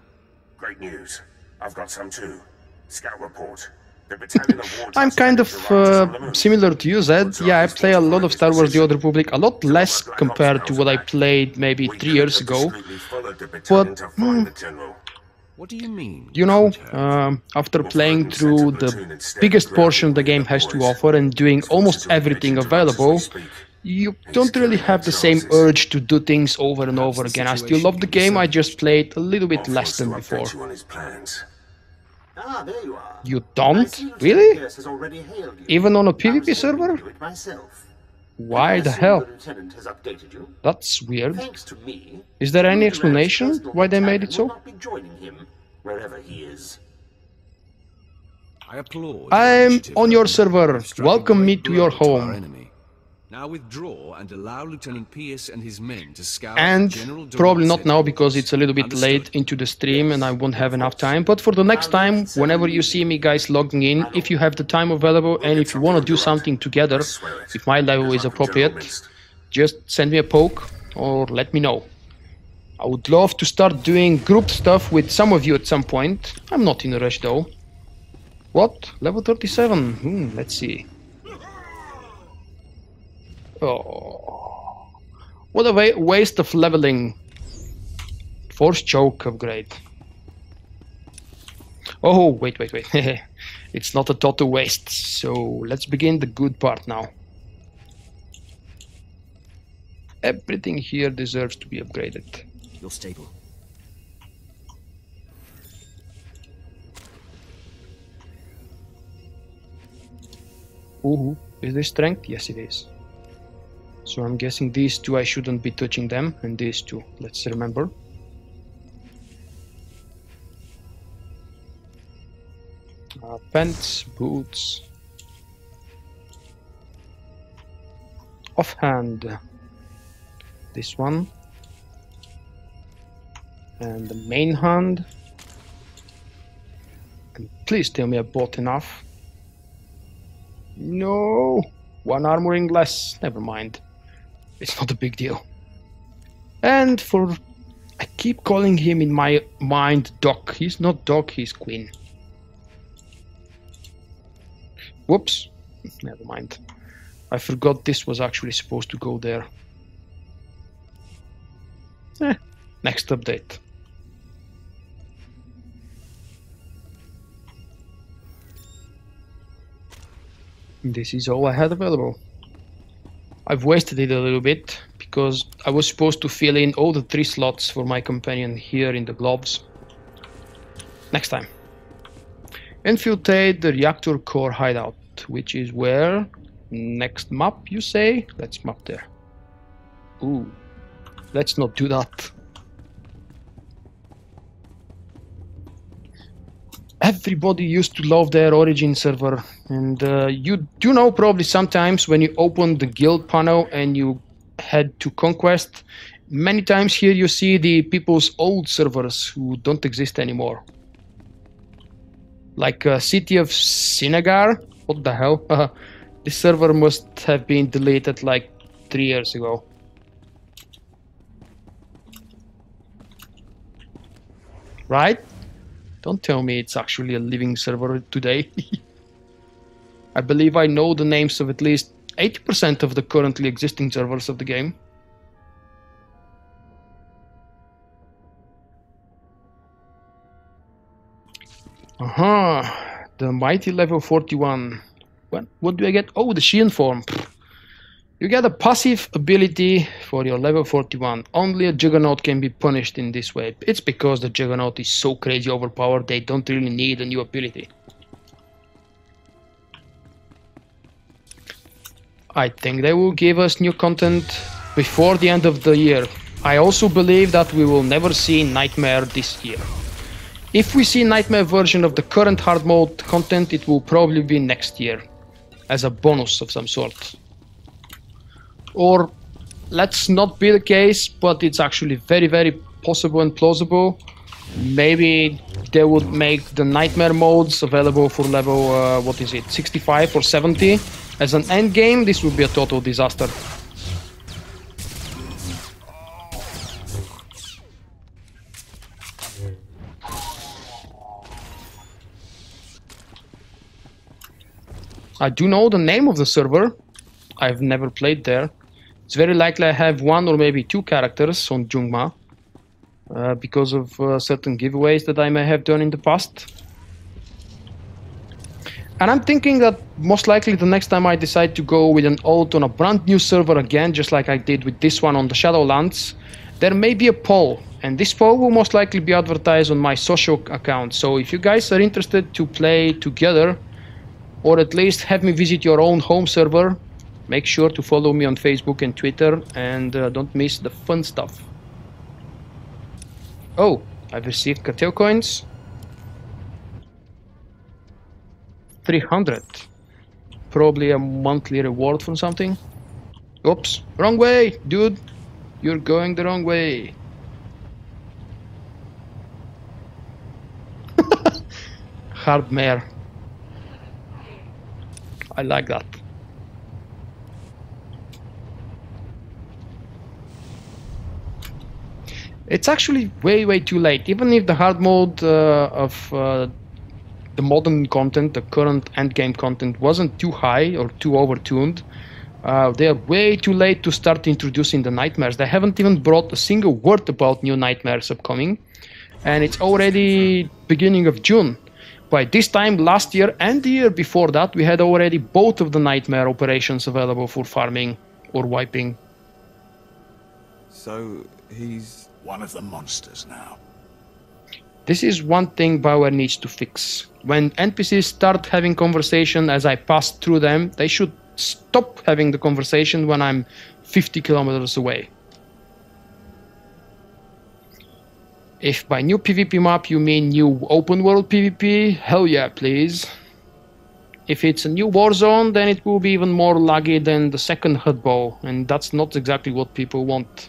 Great news. I've got some too. Scout report. The battalion of war I'm kind of similar to you, Zed. Yeah, I play a lot of Star Wars The Old Republic, a lot less compared to what I played maybe 3 years ago. But, what do you mean? You know, after playing through the biggest portion the game has to offer and doing almost everything available, you don't really have the same urge to do things over and over again. I still love the game, I just played a little bit less than before. Ah, there you are. You don't? Really? Even on a PvP server? Why the hell? That's weird. Is there any explanation why they made it so? I'm on your server. Welcome me to your home. Now withdraw and allow Lieutenant Pierce and his men to scout. And probably not now because it's a little bit late into the stream and I won't have enough time. But for the next time, whenever you see me guys logging in, if you have the time available and if you want to do something together, if my level is appropriate, just send me a poke or let me know. I would love to start doing group stuff with some of you at some point. I'm not in a rush though. What? Level 37? Let's see. Oh, what a waste of leveling. Force choke upgrade. Oh, wait. It's not a total waste. So let's begin the good part now. Everything here deserves to be upgraded. You're stable. Ooh, is this strength? Yes, it is. So I'm guessing these two I shouldn't be touching them, and these two, let's remember. Pants, boots. Offhand. This one. And the main hand. And please tell me I bought enough. No! One armoring less, never mind. It's not a big deal. And for... I keep calling him in my mind Doc. He's not Doc, he's Queen. Whoops. Never mind. I forgot this was actually supposed to go there. Next update. This is all I had available. I've wasted it a little bit because I was supposed to fill in all the 3 slots for my companion here in the gloves. Next time. Infiltrate the reactor core hideout, which is where? Next map, you say? Let's map there. Ooh, let's not do that. Everybody used to love their Origin server, and you do know probably sometimes when you open the guild panel and you head to Conquest, many times here you see the people's old servers who don't exist anymore. Like City of Sinagar? What the hell? This server must have been deleted like 3 years ago. Right? Don't tell me it's actually a living server today. I believe I know the names of at least 80% of the currently existing servers of the game. The mighty level 41. What do I get? Oh, the Sheehan form. You get a passive ability for your level 41. Only a Juggernaut can be punished in this way. It's because the Juggernaut is so crazy overpowered, they don't really need a new ability. I think they will give us new content before the end of the year. I also believe that we will never see Nightmare this year. If we see Nightmare version of the current hard mode content, it will probably be next year, as a bonus of some sort. Or let's not be the case, but it's actually very, very possible and plausible. Maybe they would make the Nightmare modes available for level, 65 or 70. As an end game, this would be a total disaster. I do know the name of the server. I've never played there. It's very likely I have 1 or maybe 2 characters on Jungma because of certain giveaways that I may have done in the past. And I'm thinking that most likely the next time I decide to go with an oath on a brand new server again, just like I did with this one on the Shadowlands, there may be a poll. And this poll will most likely be advertised on my social account. So if you guys are interested to play together, or at least have me visit your own home server, make sure to follow me on Facebook and Twitter, and don't miss the fun stuff. Oh, I've received Cattell coins. 300. Probably a monthly reward from something. Oops, wrong way, dude. You're going the wrong way. Hard mare. I like that. It's actually way too late. Even if the hard mode of the modern content, the current endgame content, wasn't too high or too overtuned, they are way too late to start introducing the nightmares. They haven't even brought a single word about new nightmares upcoming, and it's already beginning of June. By this time last year and the year before that, we had already both of the nightmare operations available for farming or wiping. So he's one of the monsters now. This is one thing BioWare needs to fix. When NPCs start having conversation as I pass through them, they should stop having the conversation when I'm 50 kilometers away. If by new PvP map you mean new open world PvP, hell yeah, please. If it's a new Warzone, then it will be even more laggy than the second HUD bow, and that's not exactly what people want.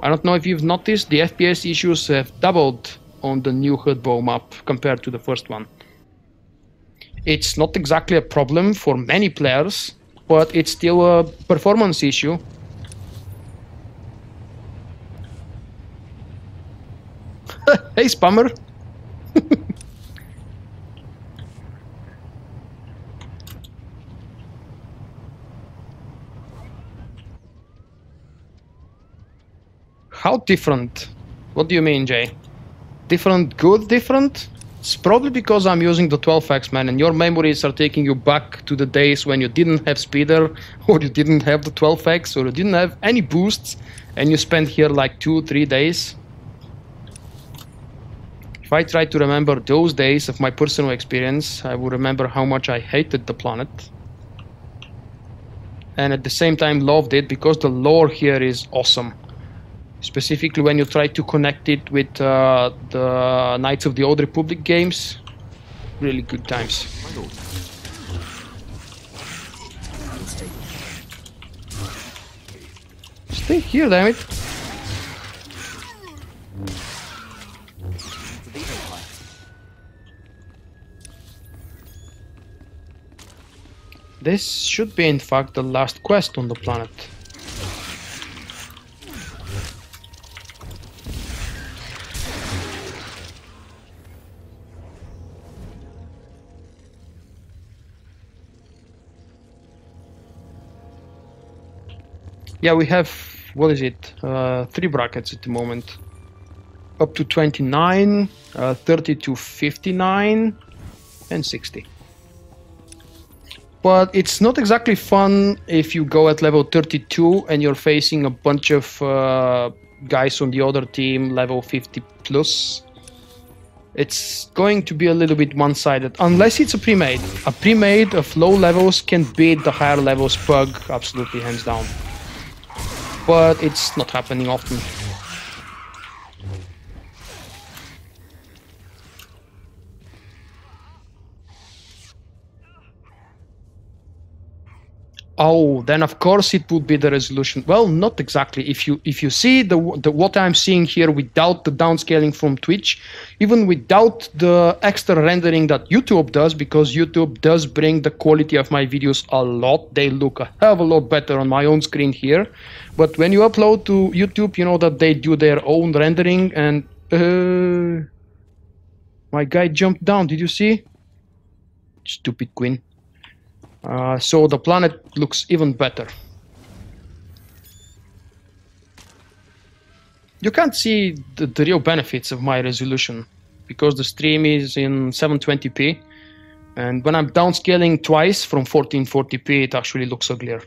I don't know if you've noticed, the FPS issues have doubled on the new HUD bow map compared to the first one. It's not exactly a problem for many players, but it's still a performance issue. Hey, spammer! How different? What do you mean, Jay? Different, good, different? It's probably because I'm using the 12x, man, and your memories are taking you back to the days when you didn't have speeder, or you didn't have the 12x, or you didn't have any boosts, and you spent here like 2-3 days. If I try to remember those days of my personal experience, I would remember how much I hated the planet. And at the same time loved it, because the lore here is awesome. Specifically when you try to connect it with the Knights of the Old Republic games. Really good times. Stay here, damn it. This should be in fact the last quest on the planet. Yeah, we have, what is it, 3 brackets at the moment. Up to 29, 30 to 59, and 60. But it's not exactly fun if you go at level 32 and you're facing a bunch of guys on the other team level 50 plus. It's going to be a little bit one-sided, unless it's a pre-made. A pre-made of low levels can beat the higher levels pug, absolutely, hands down. But it's not happening often. Oh, then of course it would be the resolution. Well, not exactly. If you see the what I'm seeing here without the downscaling from Twitch, even without the extra rendering that YouTube does, because YouTube does bring the quality of my videos a lot. They look a hell of a lot better on my own screen here. But when you upload to YouTube, you know that they do their own rendering, and my guy jumped down. Did you see? Stupid queen. So the planet looks even better. You can't see the real benefits of my resolution because the stream is in 720p, and when I'm downscaling twice from 1440p, it actually looks uglier.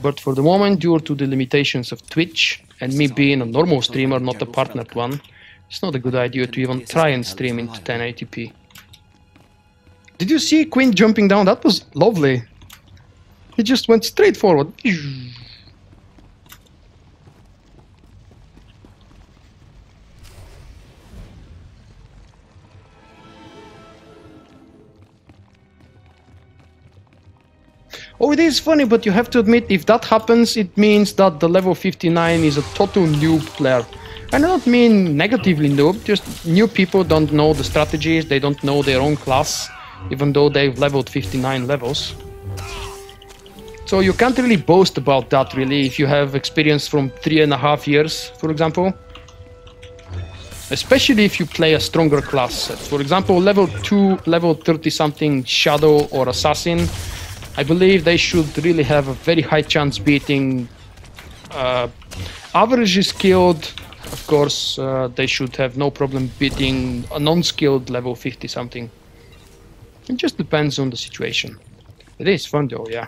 But for the moment, due to the limitations of Twitch and me being a normal streamer, not a partnered one, it's not a good idea to even try and stream into 1080p. Did you see Quinn jumping down? That was lovely. He just went straight forward. Oh, it is funny, but you have to admit, if that happens, it means that the level 59 is a total noob player. And I don't mean negatively noob, just new people don't know the strategies, they don't know their own class, even though they've leveled 59 levels. So you can't really boast about that, really, if you have experience from 3.5 years, for example. Especially if you play a stronger class. For example, level 2, level 30-something Shadow or Assassin, I believe they should really have a very high chance beating average skilled. Of course, they should have no problem beating a non-skilled level 50-something. It just depends on the situation. It is fun though, yeah.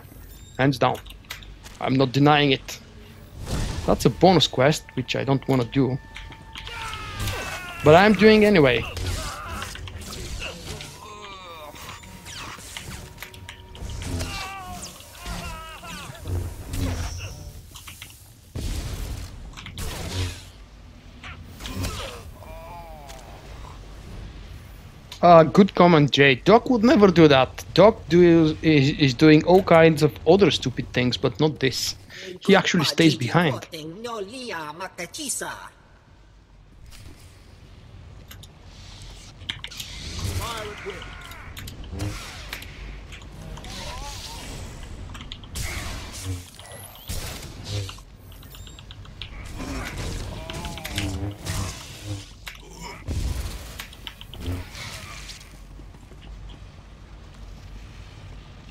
Hands down. I'm not denying it. That's a bonus quest, which I don't want to do. But I'm doing anyway. Good comment, Jay. Doc would never do that. Doc is doing all kinds of other stupid things, but not this. He actually stays behind.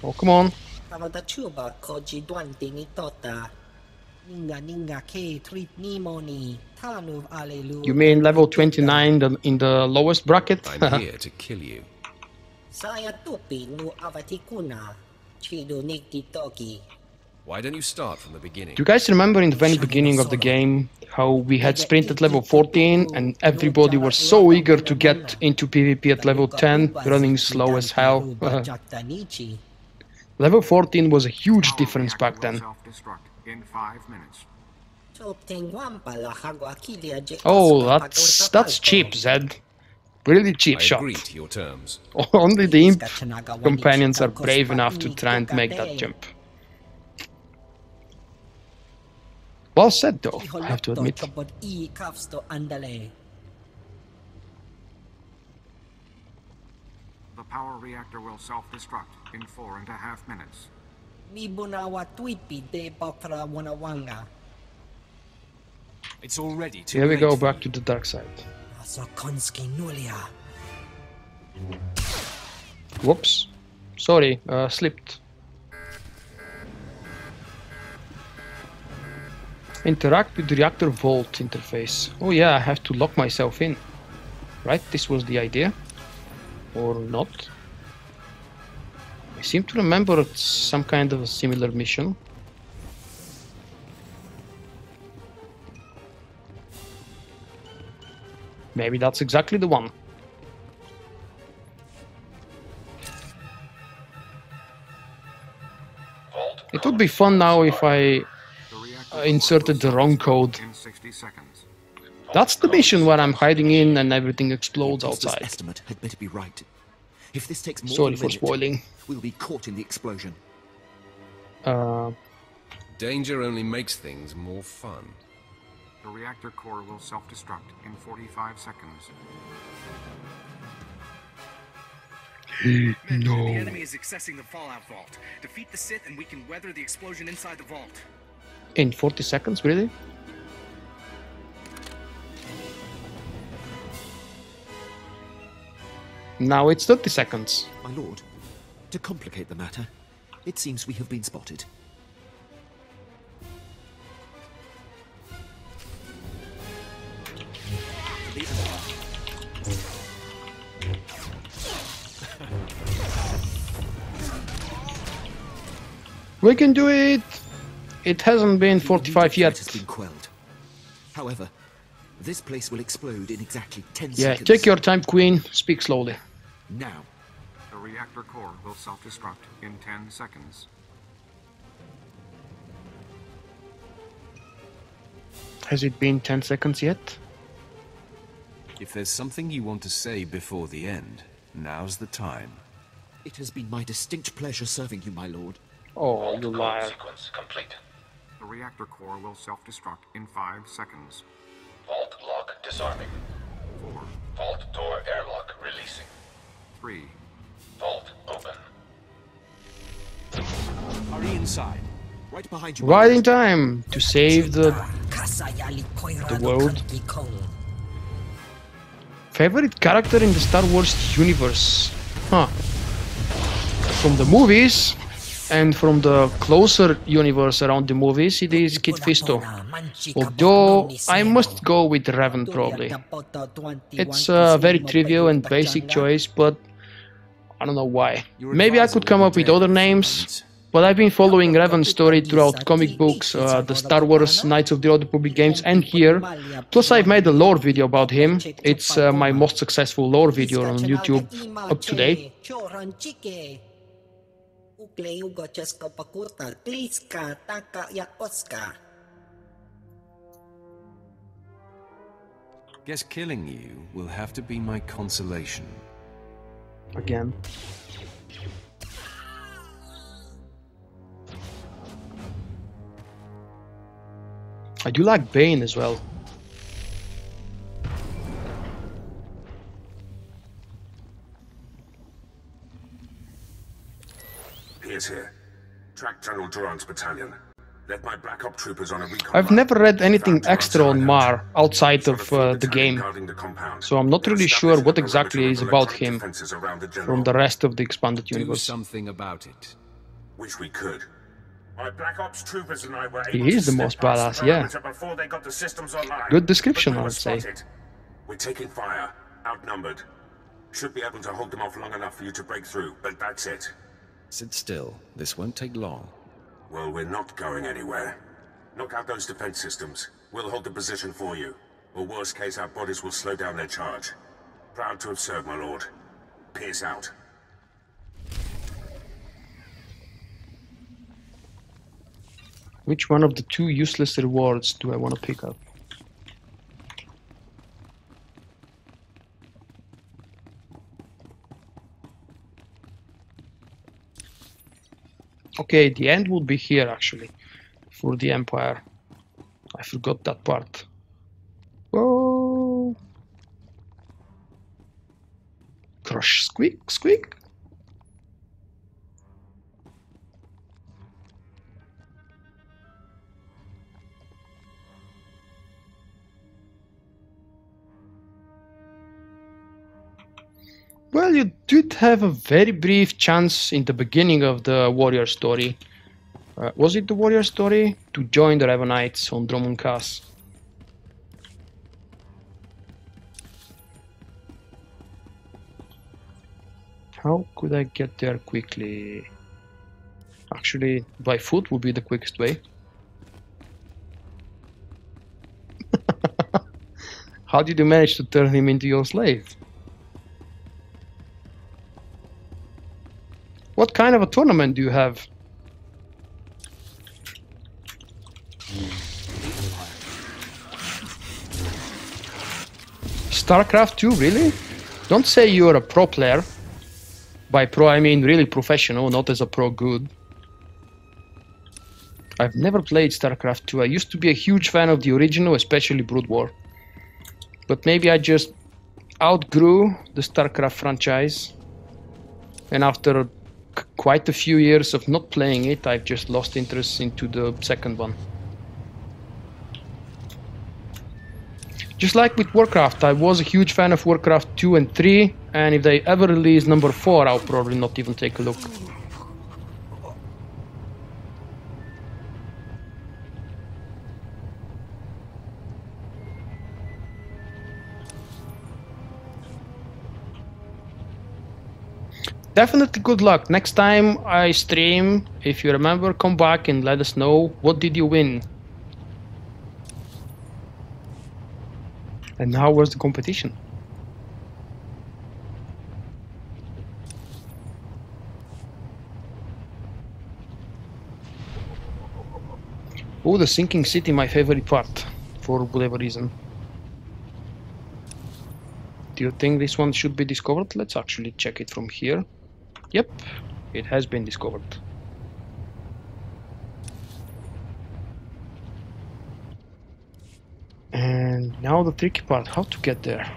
Oh, come on. You mean level 29 in the lowest bracket? I'm here to kill you. Why don't you start from the beginning? Do you guys remember in the very beginning of the game how we had sprinted level 14 and everybody was so eager to get into PvP at level 10, running slow as hell? Level 14 was a huge difference back then. Oh, that's cheap, Zed. Really cheap shot. I agree to your terms. Only the imp companions are brave enough to try and make that jump. Well said, though, I have to admit. The power reactor will self-destruct in 4.5 minutes. It's already too Here we late go, for back you. to the dark side. Whoops. Sorry, slipped. Interact with the reactor vault interface. Oh yeah, I have to lock myself in. Right, this was the idea. Or not. I seem to remember it's some kind of a similar mission. Maybe that's exactly the one. It would be fun now if I inserted the wrong code. That's the mission where I'm hiding in and everything explodes outside. Estimate had better be right. If this takes more Sorry than a for minute, spoiling. we'll be caught in the explosion. Danger only makes things more fun. The reactor core will self-destruct in 45 seconds. No. The enemy is accessing the Fallout Vault. Defeat the Sith and we can weather the explosion inside the vault. In 40 seconds, really? Now it's 30 seconds. My lord, to complicate the matter, it seems we have been spotted. We can do it! It hasn't been 45 yet. Has been quelled. However, this place will explode in exactly 10 Yeah, seconds. take your time, Queen. Speak slowly. Now. The reactor core will self-destruct in 10 seconds. Has it been 10 seconds yet? If there's something you want to say before the end, now's the time. It has been my distinct pleasure serving you, my lord. Oh, you liar. Sequence complete. The reactor core will self-destruct in 5 seconds. Vault lock disarming. 4, Vault door airlock releasing. 3. Vault open. Hurry inside. Right behind you. Right in time to save the world. Favorite character in the Star Wars universe? Huh. From the movies and from the closer universe around the movies, it is Kit Fisto. Although I must go with Revan probably. It's a very trivial and basic choice, but I don't know why. Maybe I could come up with other names, but I've been following Revan's story throughout comic books, the Star Wars Knights of the Old Republic games, and here. Plus I've made a lore video about him. It's my most successful lore video on YouTube up to date. Guess killing you will have to be my consolation. Again. I do like Bane as well. Here's here. Track General Durant's battalion. Let my Black Op troopers on a recon. I've never read anything extra on Mar outside of the game, so I'm not really sure what exactly is about him from the rest of the expanded universe. Do something about it. Wish we could. My Black Ops troopers and I were He able is to the step most past badass, the yeah. perimeter before they got the systems online. Good description, But we I were would say. spotted. We're taking fire, outnumbered. Should be able to hold them off long enough for you to break through, but that's it. Sit still. This won't take long. Well, we're not going anywhere. Knock out those defense systems. We'll hold the position for you. Or worst case, our bodies will slow down their charge. Proud to have served, my lord. Peace out. Which one of the two useless rewards do I want to pick up? Okay, the end will be here actually, for the Empire. I forgot that part. Whoa! Crush, squeak, squeak. Well, you did have a very brief chance in the beginning of the warrior story. Was it the warrior story? To join the Revanites on Dromund Kaas. How could I get there quickly? Actually, by foot would be the quickest way. How did you manage to turn him into your slave? What kind of a tournament do you have? StarCraft 2, really? Don't say you're a pro player. By pro, I mean really professional, not as a pro good. I've never played StarCraft 2. I used to be a huge fan of the original, especially Brood War. But maybe I just outgrew the StarCraft franchise. And after quite a few years of not playing it, I've just lost interest into the second one. Just like with Warcraft, I was a huge fan of Warcraft 2 and 3, and if they ever release number 4, I'll probably not even take a look. Definitely good luck. Next time I stream, if you remember, come back and let us know what did you win. And how was the competition? Oh, the sinking city, my favorite part, for whatever reason. Do you think this one should be discovered? Let's actually check it from here. Yep, it has been discovered. And now the tricky part, how to get there.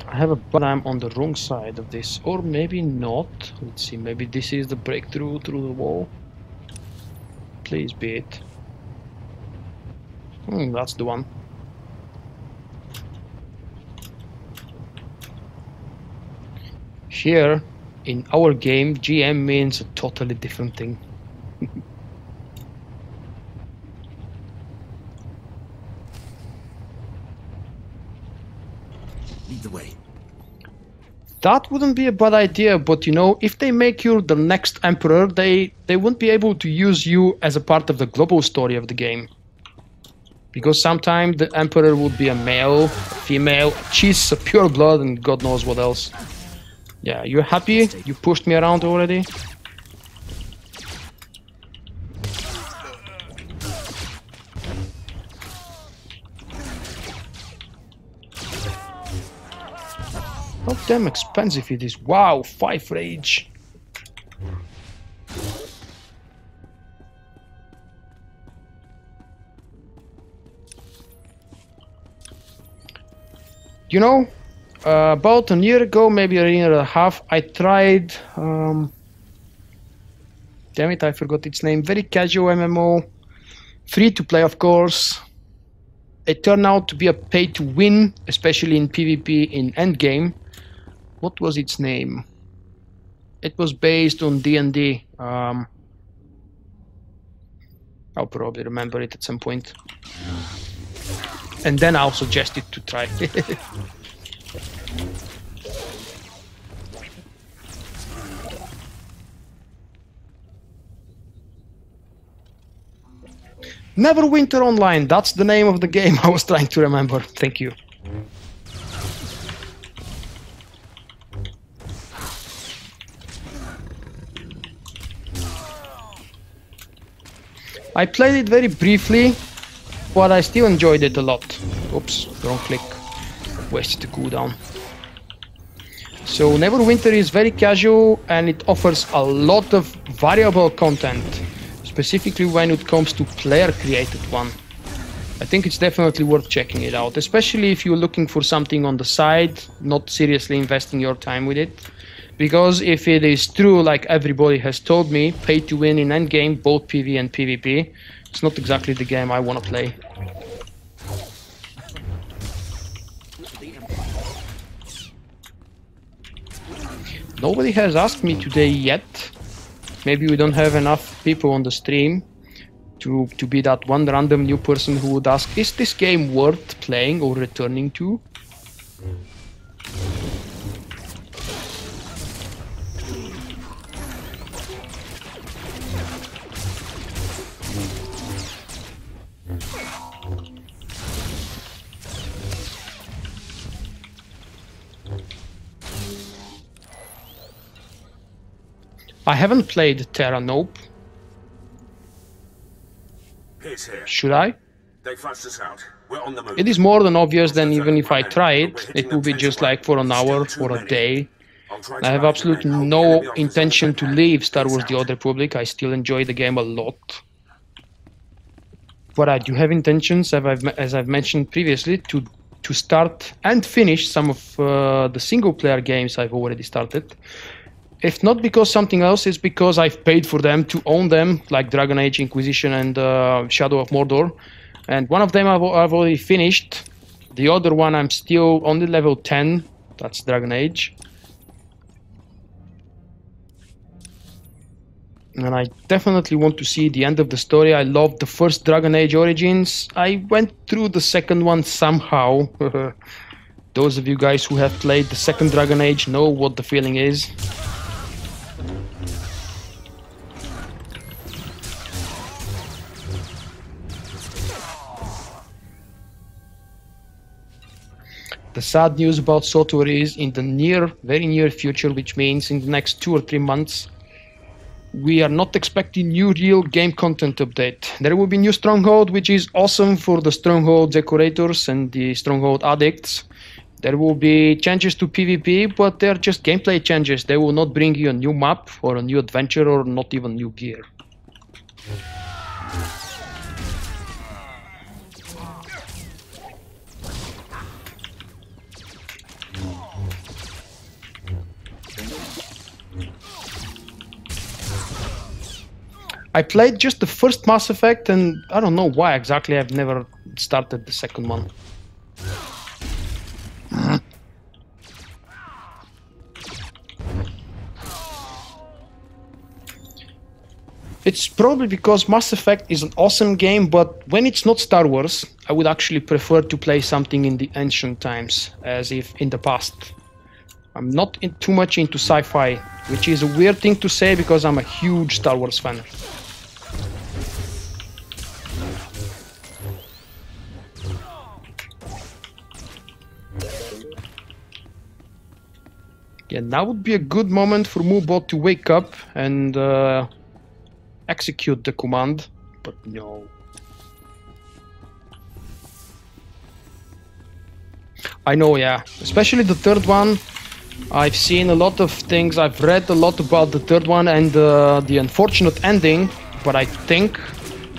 I have a but I'm on the wrong side of this, or maybe not. Let's see, maybe this is the breakthrough through the wall. Please be it. That's the one. Here, in our game, GM means a totally different thing. Lead the way. That wouldn't be a bad idea, but you know, if they make you the next emperor, they won't be able to use you as a part of the global story of the game. Because sometimes the emperor would be a male, a female, a cheese, a pure blood, and God knows what else. Yeah, you're happy? You pushed me around already? How damn expensive it is. Wow, 5 rage. You know, about a year ago, maybe a year and a half, I tried... damn it, I forgot its name. Very casual MMO. Free to play, of course. It turned out to be a pay to win, especially in PvP in endgame. What was its name? It was based on D&D. I'll probably remember it at some point. And then I'll suggest it to try. Neverwinter Online, that's the name of the game I was trying to remember. Thank you. I played it very briefly, but I still enjoyed it a lot. Oops, wrong click. Wasted the cooldown. So Neverwinter is very casual and it offers a lot of variable content, specifically when it comes to player-created one. I think it's definitely worth checking it out, especially if you're looking for something on the side, not seriously investing your time with it. Because if it is true, like everybody has told me, pay to win in endgame, both PV and PvP, it's not exactly the game I want to play. Nobody has asked me today yet. Maybe we don't have enough people on the stream to be that one random new person who would ask, is this game worth playing or returning to? I haven't played Terra, nope. Should I? They flushed us out. We're on the move. It is more than obvious than even if I try it, it will be just like for an hour or a day. I have absolutely no intention to leave Star Wars The Old Republic. I still enjoy the game a lot. But I do have intentions, as I've mentioned previously, to start and finish some of the single-player games I've already started. If not because something else, it's because I've paid for them to own them, like Dragon Age Inquisition and Shadow of Mordor. And one of them I've already finished. The other one I'm still only level 10. That's Dragon Age. And I definitely want to see the end of the story. I loved the first Dragon Age Origins. I went through the second one somehow. Those of you guys who have played the second Dragon Age know what the feeling is. The sad news about SWTOR is in the very near future, which means in the next 2 or 3 months, we are not expecting new real game content update. There will be new Stronghold, which is awesome for the Stronghold decorators and the Stronghold addicts. There will be changes to PvP, but they're just gameplay changes. They will not bring you a new map or a new adventure or not even new gear. I played just the first Mass Effect, and I don't know why exactly I've never started the second one. It's probably because Mass Effect is an awesome game, but when it's not Star Wars, I would actually prefer to play something in the ancient times, as if in the past. I'm not too much into sci-fi, which is a weird thing to say because I'm a huge Star Wars fan. Yeah, now would be a good moment for Moobot to wake up and execute the command, but no. I know, yeah, especially the third one. I've seen a lot of things, I've read a lot about the third one and the unfortunate ending, but I think,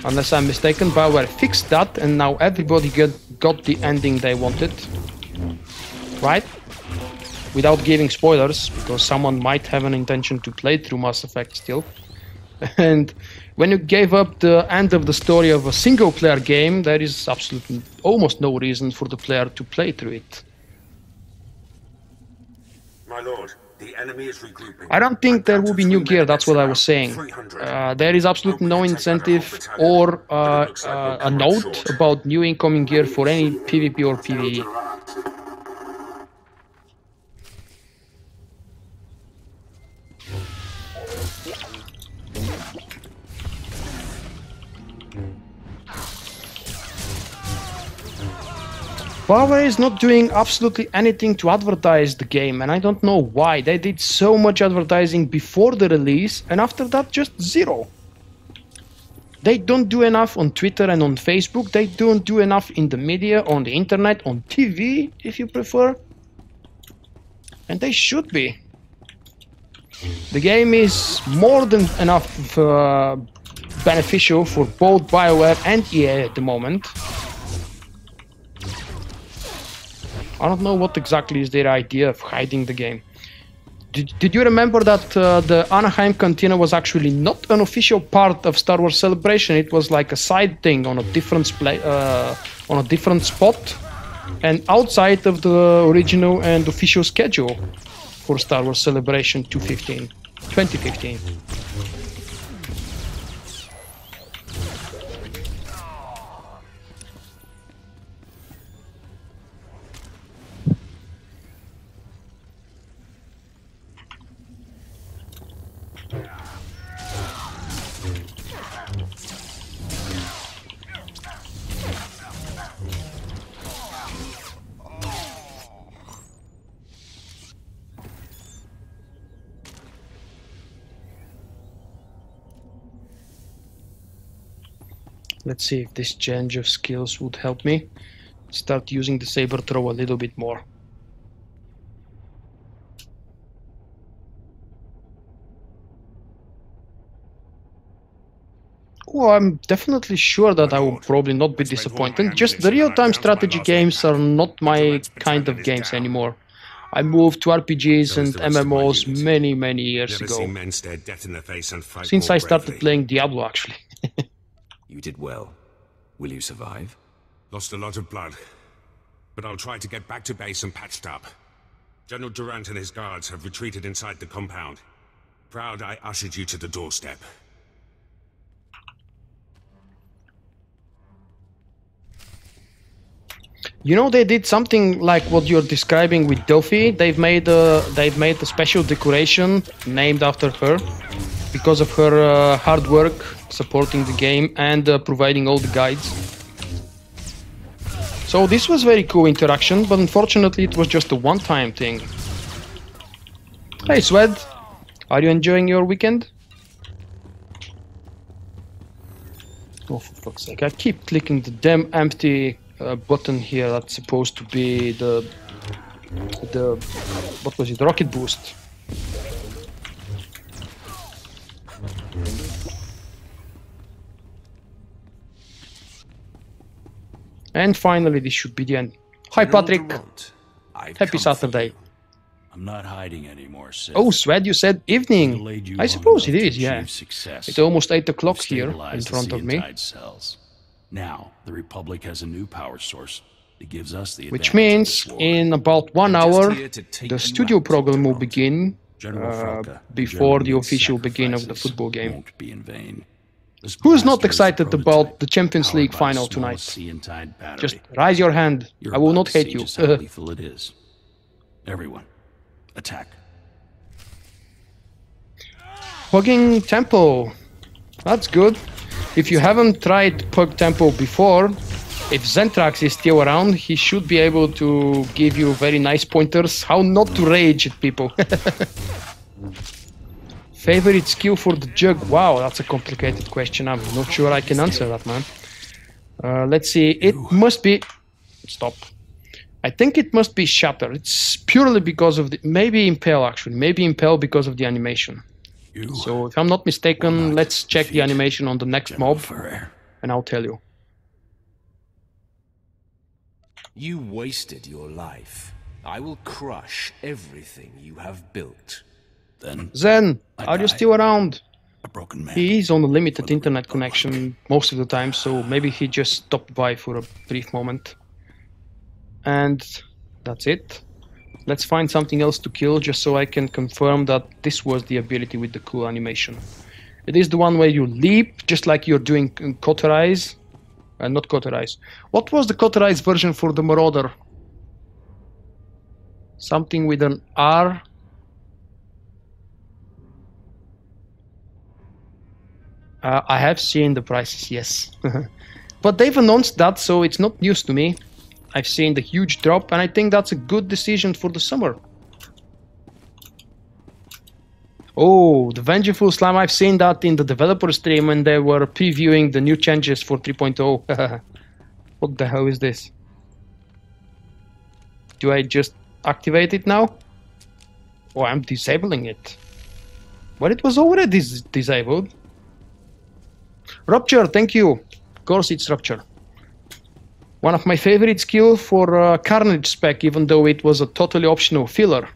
unless I'm mistaken, BioWare fixed that and now everybody got the ending they wanted. Right? Without giving spoilers, because someone might have an intention to play through Mass Effect still. And when you gave up the end of the story of a single-player game, there is absolutely almost no reason for the player to play through it. My lord, the enemy is regrouping. I don't think there will be new gear, that's what I was saying. There is absolutely no incentive or a note about new incoming gear for any PvP or PvE. BioWare is not doing absolutely anything to advertise the game, and I don't know why. They did so much advertising before the release, and after that just zero. They don't do enough on Twitter and on Facebook, they don't do enough in the media, on the internet, on TV, if you prefer. And they should be. The game is more than enough beneficial for both BioWare and EA at the moment. I don't know what exactly is their idea of hiding the game. Did you remember that the Anaheim Cantina was actually not an official part of Star Wars Celebration? It was like a side thing on a different spot and outside of the original and official schedule for Star Wars Celebration 2015. Let's see if this change of skills would help me start using the saber throw a little bit more. Oh, I'm definitely sure that I will probably not be disappointed. Just the real-time strategy games are not my kind of games anymore. I moved to RPGs and MMOs many years ago. Seen men stare death in the face and fight Since more I started bravely. playing Diablo, actually. You did well. Will you survive? Lost a lot of blood, but I'll try to get back to base and patched up. General Durant and his guards have retreated inside the compound. Proud I ushered you to the doorstep. You know, they did something like what you're describing with Delphi. They've made a special decoration named after her because of her hard work supporting the game and providing all the guides. So this was very cool interaction, but unfortunately it was just a one-time thing. Hey Swed, are you enjoying your weekend? Oh, for fuck's sake, I keep clicking the damn empty button here. That's supposed to be the what was it, rocket boost. And finally this should be the end. Hi Patrick, happy Saturday. I'm not hiding anymore, Sith. Oh Swed, you said evening. I suppose it is, yeah. It's almost 8 o'clock here in front of me. Now, the Republic has a new power source that gives us the Which means in about 1 hour, the studio program will begin before the official beginning of the football game. Who's not excited about the Champions League final tonight? Just raise your hand. I will not hate you. It is. Everyone, attack. Pugging Tempo. That's good. If you haven't tried Pug Tempo before, if Zentrax is still around, he should be able to give you very nice pointers how not to rage at people. Favorite skill for the Jug? Wow, that's a complicated question. I'm not sure I can answer that, man. Let's see. It must be... Stop. I think it must be Shatter. It's purely because of the... Maybe Impale, actually. Maybe Impale because of the animation. So, if I'm not mistaken, let's check the animation on the next mob, and I'll tell you. You wasted your life. I will crush everything you have built. Then Zen, are you still around? A broken man. He is on a limited internet connection most of the time, so maybe he just stopped by for a brief moment. And that's it. Let's find something else to kill just so I can confirm that this was the ability with the cool animation. It is the one where you leap, just like you're doing Cauterize. Not Cauterize. What was the Cauterize version for the Marauder? Something with an R. I have seen the prices, yes. But they've announced that, so it's not news to me. I've seen the huge drop, and I think that's a good decision for the summer. Oh, the Vengeful Slime, I've seen that in the developer stream when they were previewing the new changes for 3.0. What the hell is this? Do I just activate it now? Oh, I'm disabling it. But it was already disabled. Rupture, thank you. Of course it's Rupture. One of my favorite skills for Carnage spec, even though it was a totally optional filler.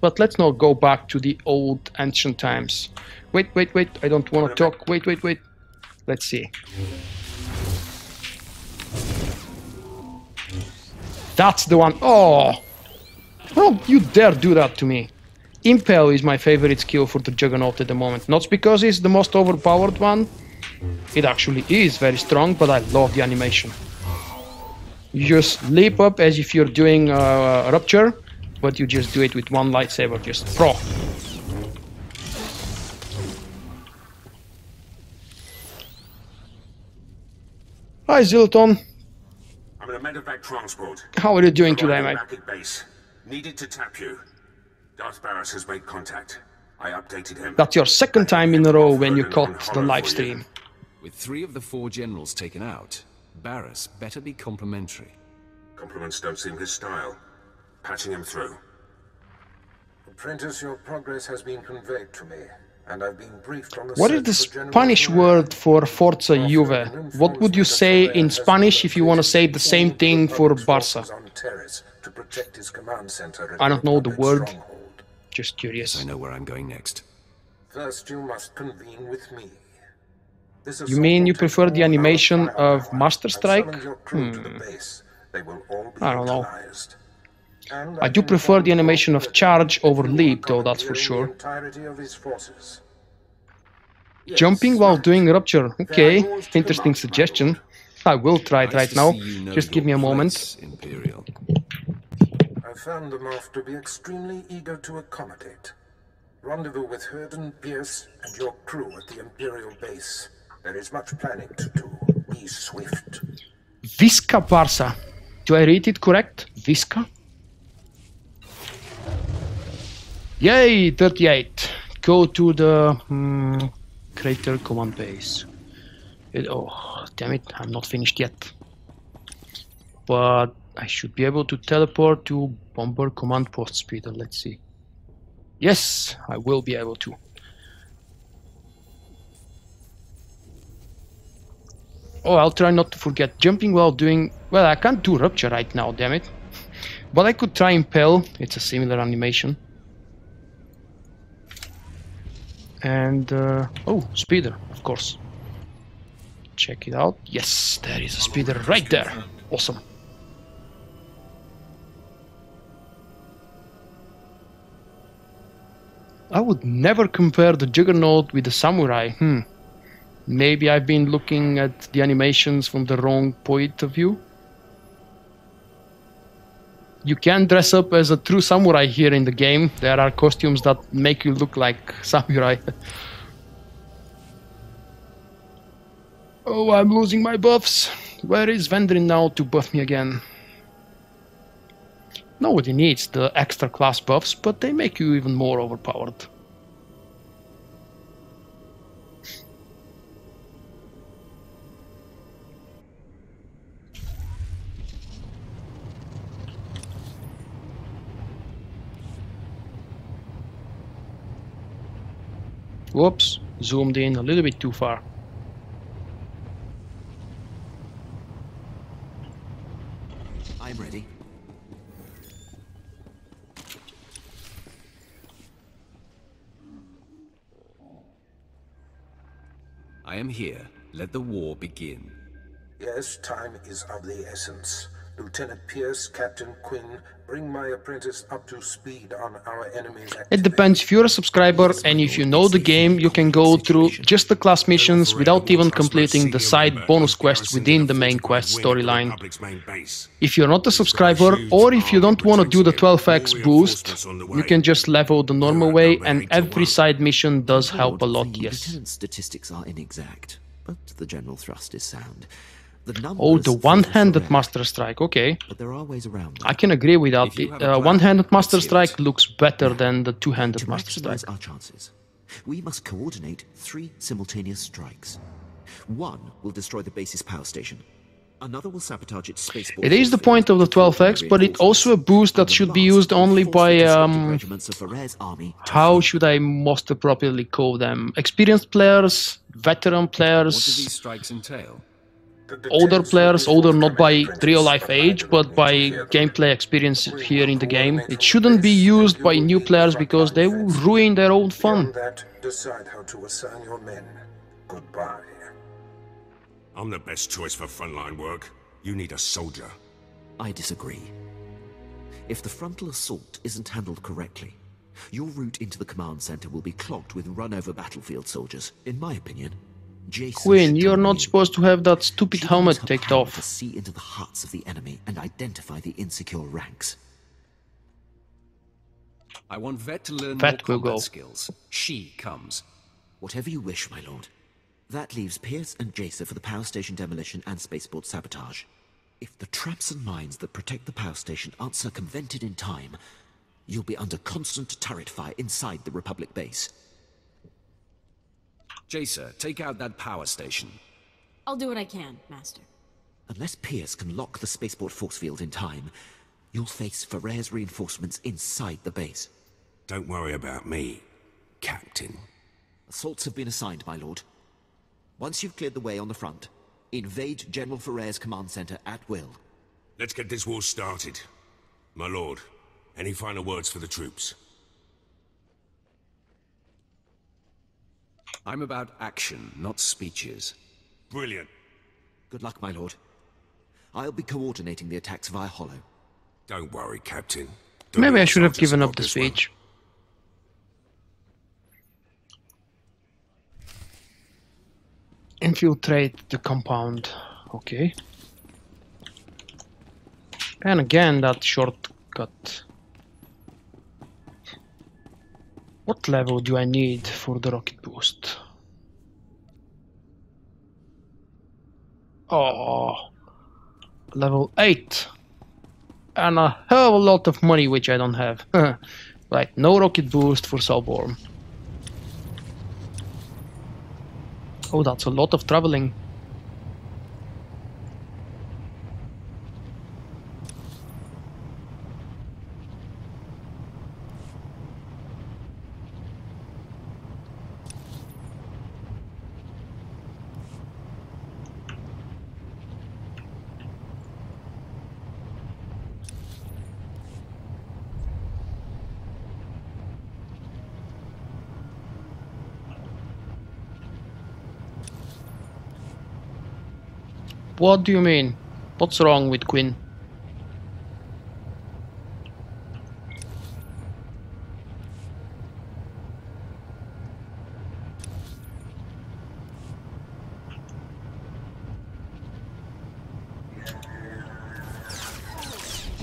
But let's not go back to the old ancient times. Wait, I don't want to talk. Wait. Let's see. That's the one. Oh! Don't you dare do that to me. Impale is my favorite skill for the Juggernaut at the moment. Not because it's the most overpowered one. It actually is very strong, but I love the animation. You just leap up as if you're doing Rupture, but you just do it with one lightsaber, just pro. Hi Zilton. I'm in a medevac transport. How are you doing today, mate? Back at base. Needed to tap you. Darth Baras has made contact. I updated him. That's your second time in a row when you caught the live stream. With 3 of the 4 generals taken out, Baras better be complimentary. Compliments don't seem his style. Patching him through. Apprentice, your progress has been conveyed to me. and I've been briefed on the What is the search for General Spanish Karastace. word for Forza Juve? What would you say in Spanish if you want to say the same thing for Barca? On Taris to protect his command center at I don't know the Republic word. stronghold. Just curious. I know where I'm going next. First, you must convene with me. This You mean you prefer the animation of Master I've Strike? summoned your crew to the base. They will all be I don't know. utilized. And I do prefer the animation of Charge over Leap, though, that's for the sure. entirety of his forces. Jumping while doing Rupture. Okay, interesting suggestion. I will try it right now. Just give me a moment. Imperial. I found them off to be extremely eager to accommodate. Rendezvous with Hurden, Pierce, and your crew at the Imperial base. There is much planning to do. Be swift. Visca Barca. Do I read it correct? Visca? Yay, 38. Go to the crater command base. Oh, damn it, I'm not finished yet. But I should be able to teleport to bomber command post speeder. Let's see. Yes, I will be able to. Oh, I'll try not to forget. Jumping while doing... Well, I can't do Rupture right now, damn it. But I could try Impel. It's a similar animation. And... oh, Speeder, of course. Check it out. Yes, there is a Speeder right there. Awesome. I would never compare the Juggernaut with the Samurai. Maybe I've been looking at the animations from the wrong point of view. You can dress up as a true samurai here in the game. There are costumes that make you look like samurai. Oh, I'm losing my buffs. Where is Vendrin now to buff me again? Nobody needs the extra class buffs, but they make you even more overpowered. Whoops, zoomed in a little bit too far. I'm ready. I am here. Let the war begin. Yes, time is of the essence. Lieutenant Pierce, Captain Quinn, bring my apprentice up to speed on our enemy's activity. It depends if you're a subscriber and if you know the game, you can go through just the class missions without even completing the side bonus quests within the main quest storyline. If you're not a subscriber, or if you don't want to do the 12x boost, you can just level the normal way, and every side mission does help a lot, yes. Lieutenant's statistics are inexact, but the general thrust is sound. Oh, the one-handed Master Strike, okay. But there are ways around I can agree with that. The one-handed Master Strike looks better than the two-handed Master Strike. Our chances, we must coordinate 3 simultaneous strikes. One will destroy the base's power station. Another will sabotage its spaceport. It is the point of the 12x, but it's also a boost that should be used only by, how should I most appropriately call them? Experienced players, veteran players. What do these strikes entail? Older players, older not by real-life age, but by gameplay experience here in the game. It shouldn't be used by new players because they will ruin their own fun. That, decide how to assign your men. Goodbye. I'm the best choice for frontline work. You need a soldier. I disagree. If the frontal assault isn't handled correctly, your route into the command center will be clogged with run-over battlefield soldiers. In my opinion, Quinn, you're not supposed to have that stupid helmet taken off. To see into the hearts of the enemy and identify the insecure ranks. I want Vet to learn Vet more will go. combat skills. She comes. Whatever you wish, my lord. That leaves Pierce and Jacer for the power station demolition and spaceport sabotage. If the traps and mines that protect the power station aren't circumvented in time, you'll be under constant turret fire inside the Republic base. Jacer, take out that power station. I'll do what I can, Master. Unless Pierce can lock the spaceport force field in time, you'll face Ferrer's reinforcements inside the base. Don't worry about me, Captain. Assaults have been assigned, my lord. Once you've cleared the way on the front, invade General Ferrer's command center at will. Let's get this war started. My lord, any final words for the troops? I'm about action, not speeches. Brilliant. Good luck, my lord. I'll be coordinating the attacks via Hollow. Don't worry, Captain. Maybe I should have given up the speech. Infiltrate the compound. Okay. And again, that shortcut. What level do I need for the rocket boost? Oh, level 8. And a hell of a lot of money, which I don't have. Right, no rocket boost for Salborn. Oh, that's a lot of traveling. What do you mean? What's wrong with Quinn?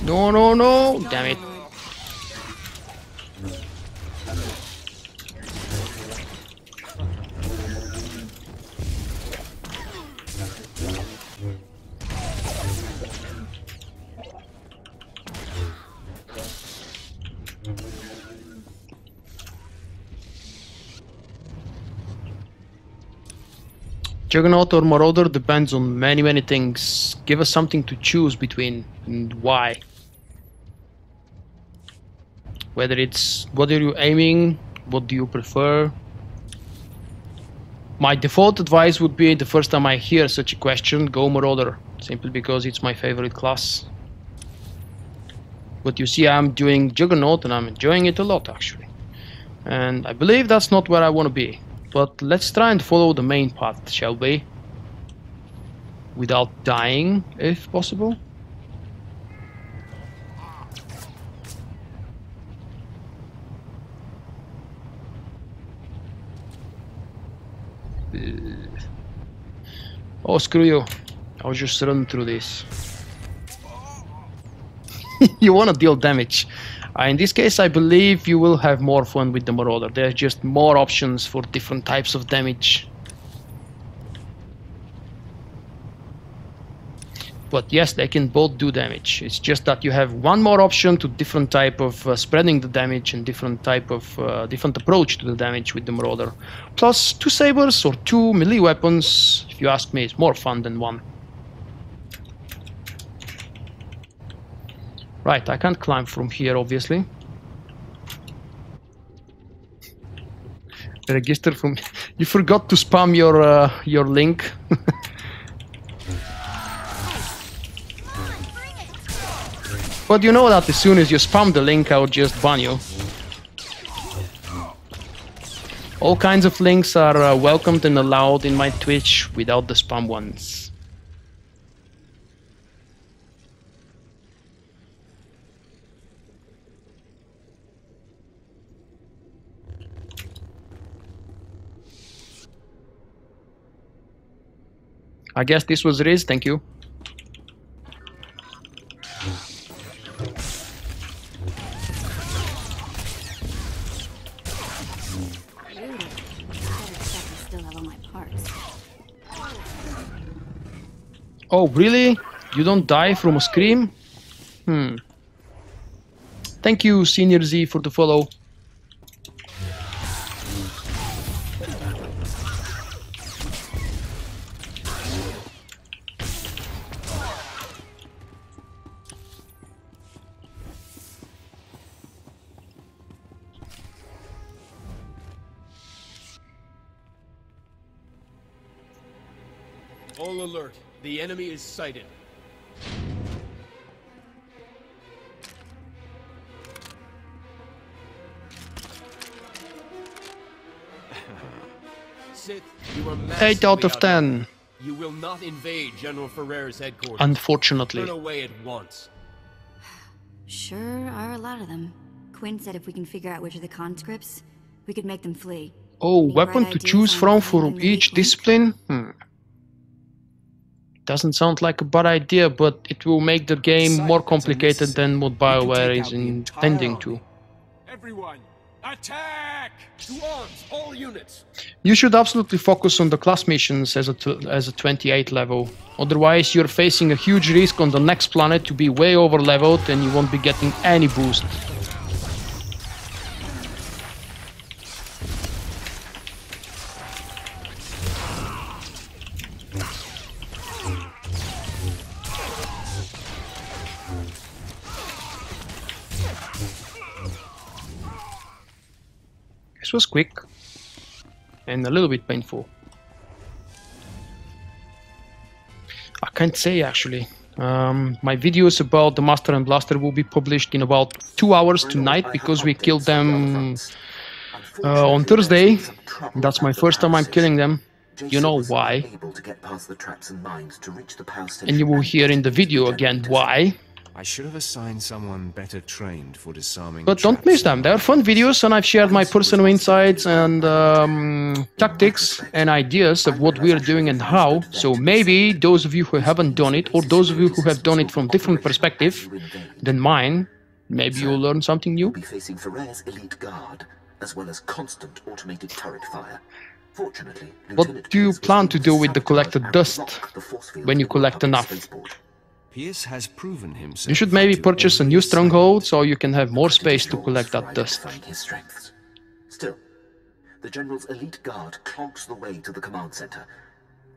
No, no, no! Damn it. Juggernaut or Marauder depends on many things. Give us something to choose between and why. Whether it's what are you aiming, what do you prefer? My default advice would be the first time I hear such a question, go Marauder, simply because it's my favorite class. But you see, I'm doing Juggernaut and I'm enjoying it a lot actually. And I believe that's not where I want to be. But let's try and follow the main path, shall we? Without dying, if possible. Oh, screw you. I'll just run through this. You want to deal damage. In this case, I believe you will have more fun with the Marauder. There's just more options for different types of damage. But yes, they can both do damage. It's just that you have one more option to different type of spreading the damage and different type of different approach to the damage with the Marauder. Plus 2 sabers or 2 melee weapons, if you ask me, is more fun than one. Right, I can't climb from here, obviously. Register from... You forgot to spam your link. But you know that as soon as you spam the link, I'll just ban you. All kinds of links are welcomed and allowed in my Twitch without the spam ones. I guess this was Riz, thank you. Oh, really? You don't die from a scream? Thank you, Senior Z, for the follow. All alert. The enemy is sighted. Sith, you are 8 out of 10. You will not invade General Ferrer's headquarters. Unfortunately. Turn away at once. Sure are a lot of them. Quinn said if we can figure out which are the conscripts, we could make them flee. Oh, Any weapon bright to ideas choose on from how for they each think? discipline? Doesn't sound like a bad idea, but it will make the game more complicated than what BioWare is intending to. Everyone, attack! To arms, all units! You should absolutely focus on the class missions as a 28 level. Otherwise, you're facing a huge risk on the next planet to be way over leveled and you won't be getting any boost. This was quick and a little bit painful. I can't say actually. My videos about the Master and Blaster will be published in about 2 hours tonight because we killed them on Thursday. That's my first time I'm killing them. You know why. And you will hear in the video again why. I should have assigned someone better trained for disarming. But don't miss them. They are fun videos, and I've shared my personal insights and tactics and ideas of what we are doing and how. So maybe those of you who haven't done it, or those of you who have done it from different perspective than mine, maybe you'll learn something new. Be facing Ferrer's elite guard, as well as constant automated turret fire. Fortunately, What do you plan to do with the collected dust when you collect enough? Pierce has proven himself. You should maybe purchase a new stronghold so you can have more space to collect that dust. His strengths. Still, the General's elite guard clogs the way to the command center.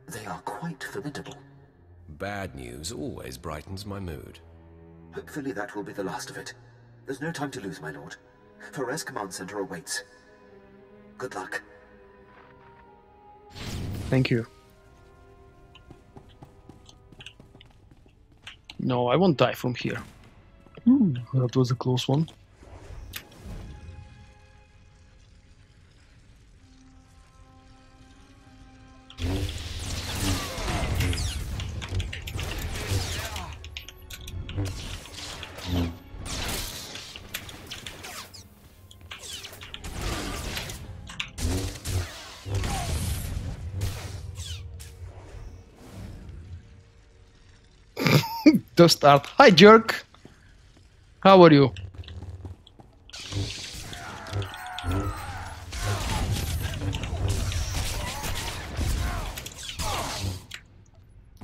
They are quite formidable. Bad news always brightens my mood. Hopefully that will be the last of it. There's no time to lose, my lord. Ferrer's command center awaits. Good luck. Thank you. No, I won't die from here. That was a close one. To start. Hi, jerk. How are you?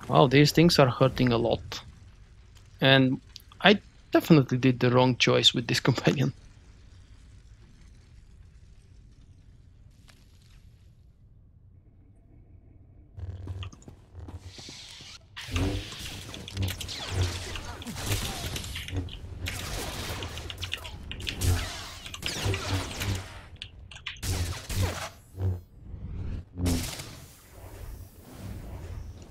Wow, these things are hurting a lot. And I definitely did the wrong choice with this companion.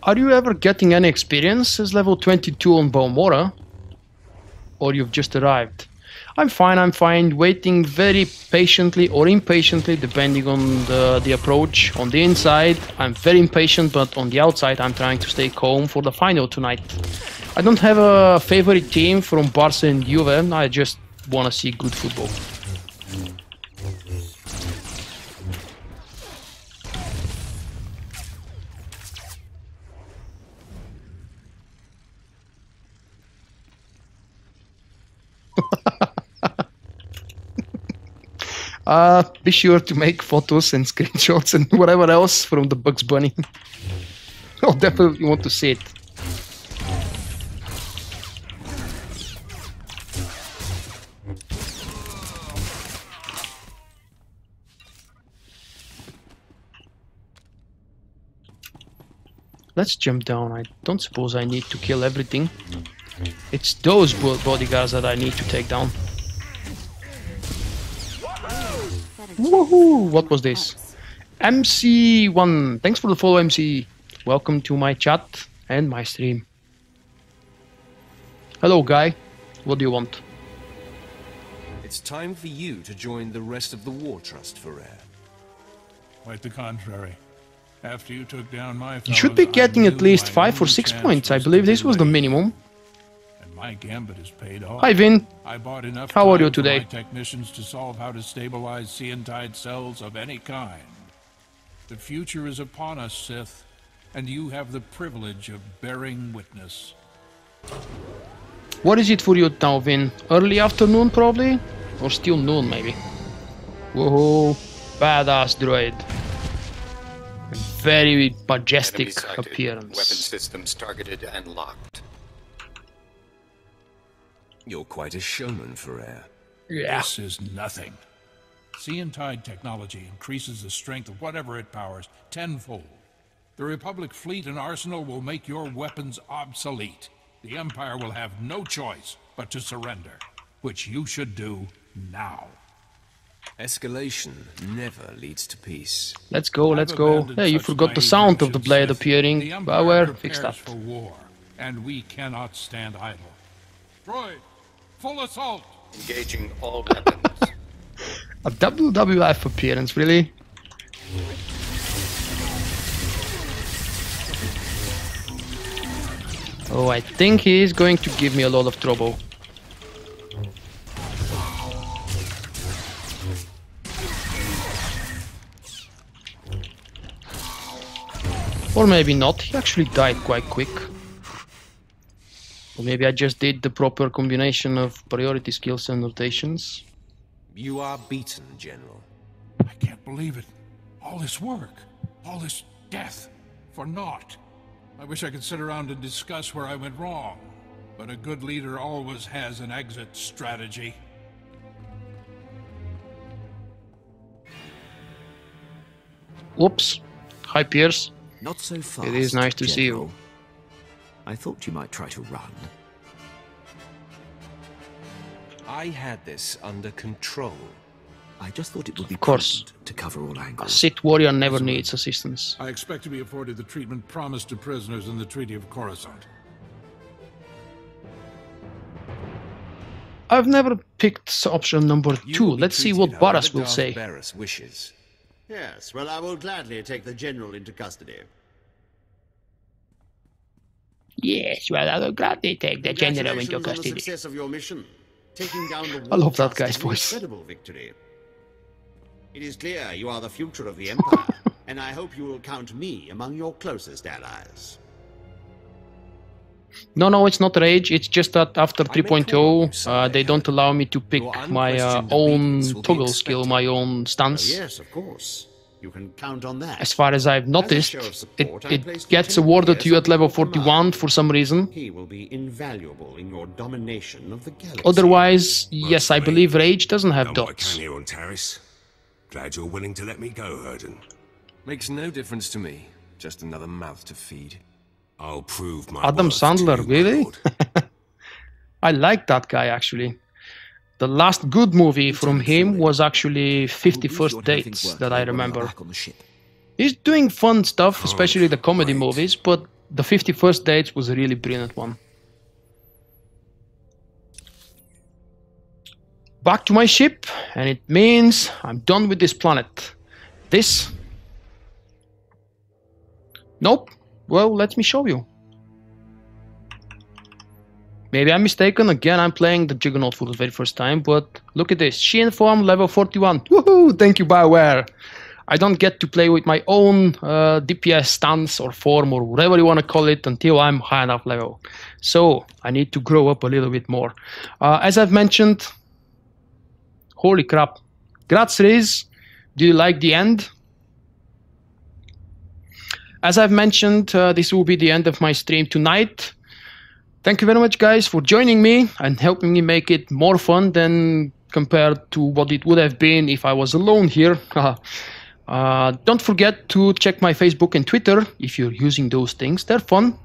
Are you ever getting any experience as level 22 on Balmora? Or you've just arrived? I'm fine, waiting very patiently or impatiently depending on the approach. On the inside, I'm very impatient, but on the outside, I'm trying to stay calm for the final tonight. I don't have a favorite team from Barca and Juve, I just want to see good football. Be sure to make photos and screenshots and whatever else from the Bugs Bunny. I'll definitely want to see it. Let's jump down. I don't suppose I need to kill everything. It's those bodyguards that I need to take down. Woohoo! What was this? MC1. Thanks for the follow, MC. welcome to my chat and my stream. Hello, guy. What do you want? It's time for you to join the rest of the War Trust, Ferrer. Quite the contrary. After you took down my You should be getting at least 5 or 6 points. I believe this was the minimum. And my gambit is paid off. Hi, Vin. I bought enough How are you time for today? my technicians to solve how to stabilize Seantide cells of any kind. The future is upon us, Sith, and you have the privilege of bearing witness. What is it for you now, Vin? Early afternoon, probably? Or still noon, maybe? Whoa, badass droid. Very majestic appearance. Weapon systems targeted and locked. You're quite a showman, Ferrer. Yeah. This is nothing. Seantide technology increases the strength of whatever it powers tenfold. The Republic fleet and arsenal will make your weapons obsolete. The Empire will have no choice but to surrender, which you should do now. Escalation never leads to peace. Let's go, let's go. Hey, you forgot the sound of the blade appearing. Bioware, fix that. For war, and we cannot stand idle. Droid, full assault! Engaging all weapons. A WWF appearance, really? Oh, I think he is going to give me a lot of trouble. Or maybe not, he actually died quite quick. Or maybe I just did the proper combination of priority skills and rotations. You are beaten, General. I can't believe it. All this work, all this death, for naught. I wish I could sit around and discuss where I went wrong. But a good leader always has an exit strategy. Whoops. Hi, Pierce. Not so fast. It is nice to see you. I thought you might try to run. I had this under control. I just thought it would be of course to cover all angles. A Sith warrior never needs assistance. I expect to be afforded the treatment promised to prisoners in the Treaty of Coruscant. I've never picked option number 2. Let's see what Baras will say. Baras wishes. Yes, well, I will gladly take the General into custody. Yes, well, I will gladly take the General into Congratulations on the custody. success of your mission. Taking down the I love that War guy's Trust is an voice. incredible victory. It is clear you are the future of the Empire, and I hope you will count me among your closest allies. No, it's not rage. It's just that after 3.0, they don't allow me to pick my own toggle skill, my own stance. Oh, yes, of course. You can count on that. As far as I've noticed, it gets awarded to you at level 41 for some reason. He will be invaluable in your domination of the galaxy. Otherwise, yes, I believe rage doesn't have Done what I dots. can here on Taris. Glad you're willing to let me go, Herden. Makes no difference to me. Just another mouth to feed. I'll prove my Adam worth to Sandler, you, my really? lord. I like that guy, actually. The last good movie from him was actually 51st Dates, that I remember. He's doing fun stuff, especially the comedy movies, but the 51st Dates was a really brilliant one. Back to my ship, and it means I'm done with this planet. This? Nope. Well, let me show you. Maybe I'm mistaken. Again, I'm playing the Juggernaut for the very first time, but look at this. Shin form level 41. Woohoo! Thank you, Bioware. I don't get to play with my own DPS stance or form or whatever you want to call it until I'm high enough level. So, I need to grow up a little bit more. As I've mentioned, holy crap. Grats, Riz. Do you like the end? As I've mentioned, this will be the end of my stream tonight. Thank you very much, guys, for joining me and helping me make it more fun than compared to what it would have been if I was alone here. Don't forget to check my Facebook and Twitter if you're using those things. They're fun.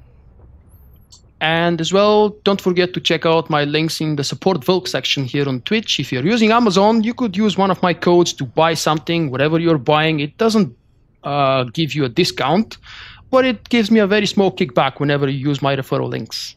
And as well, don't forget to check out my links in the Support Vulk section here on Twitch. If you're using Amazon, you could use one of my codes to buy something, whatever you're buying. It doesn't give you a discount, but it gives me a very small kickback whenever you use my referral links.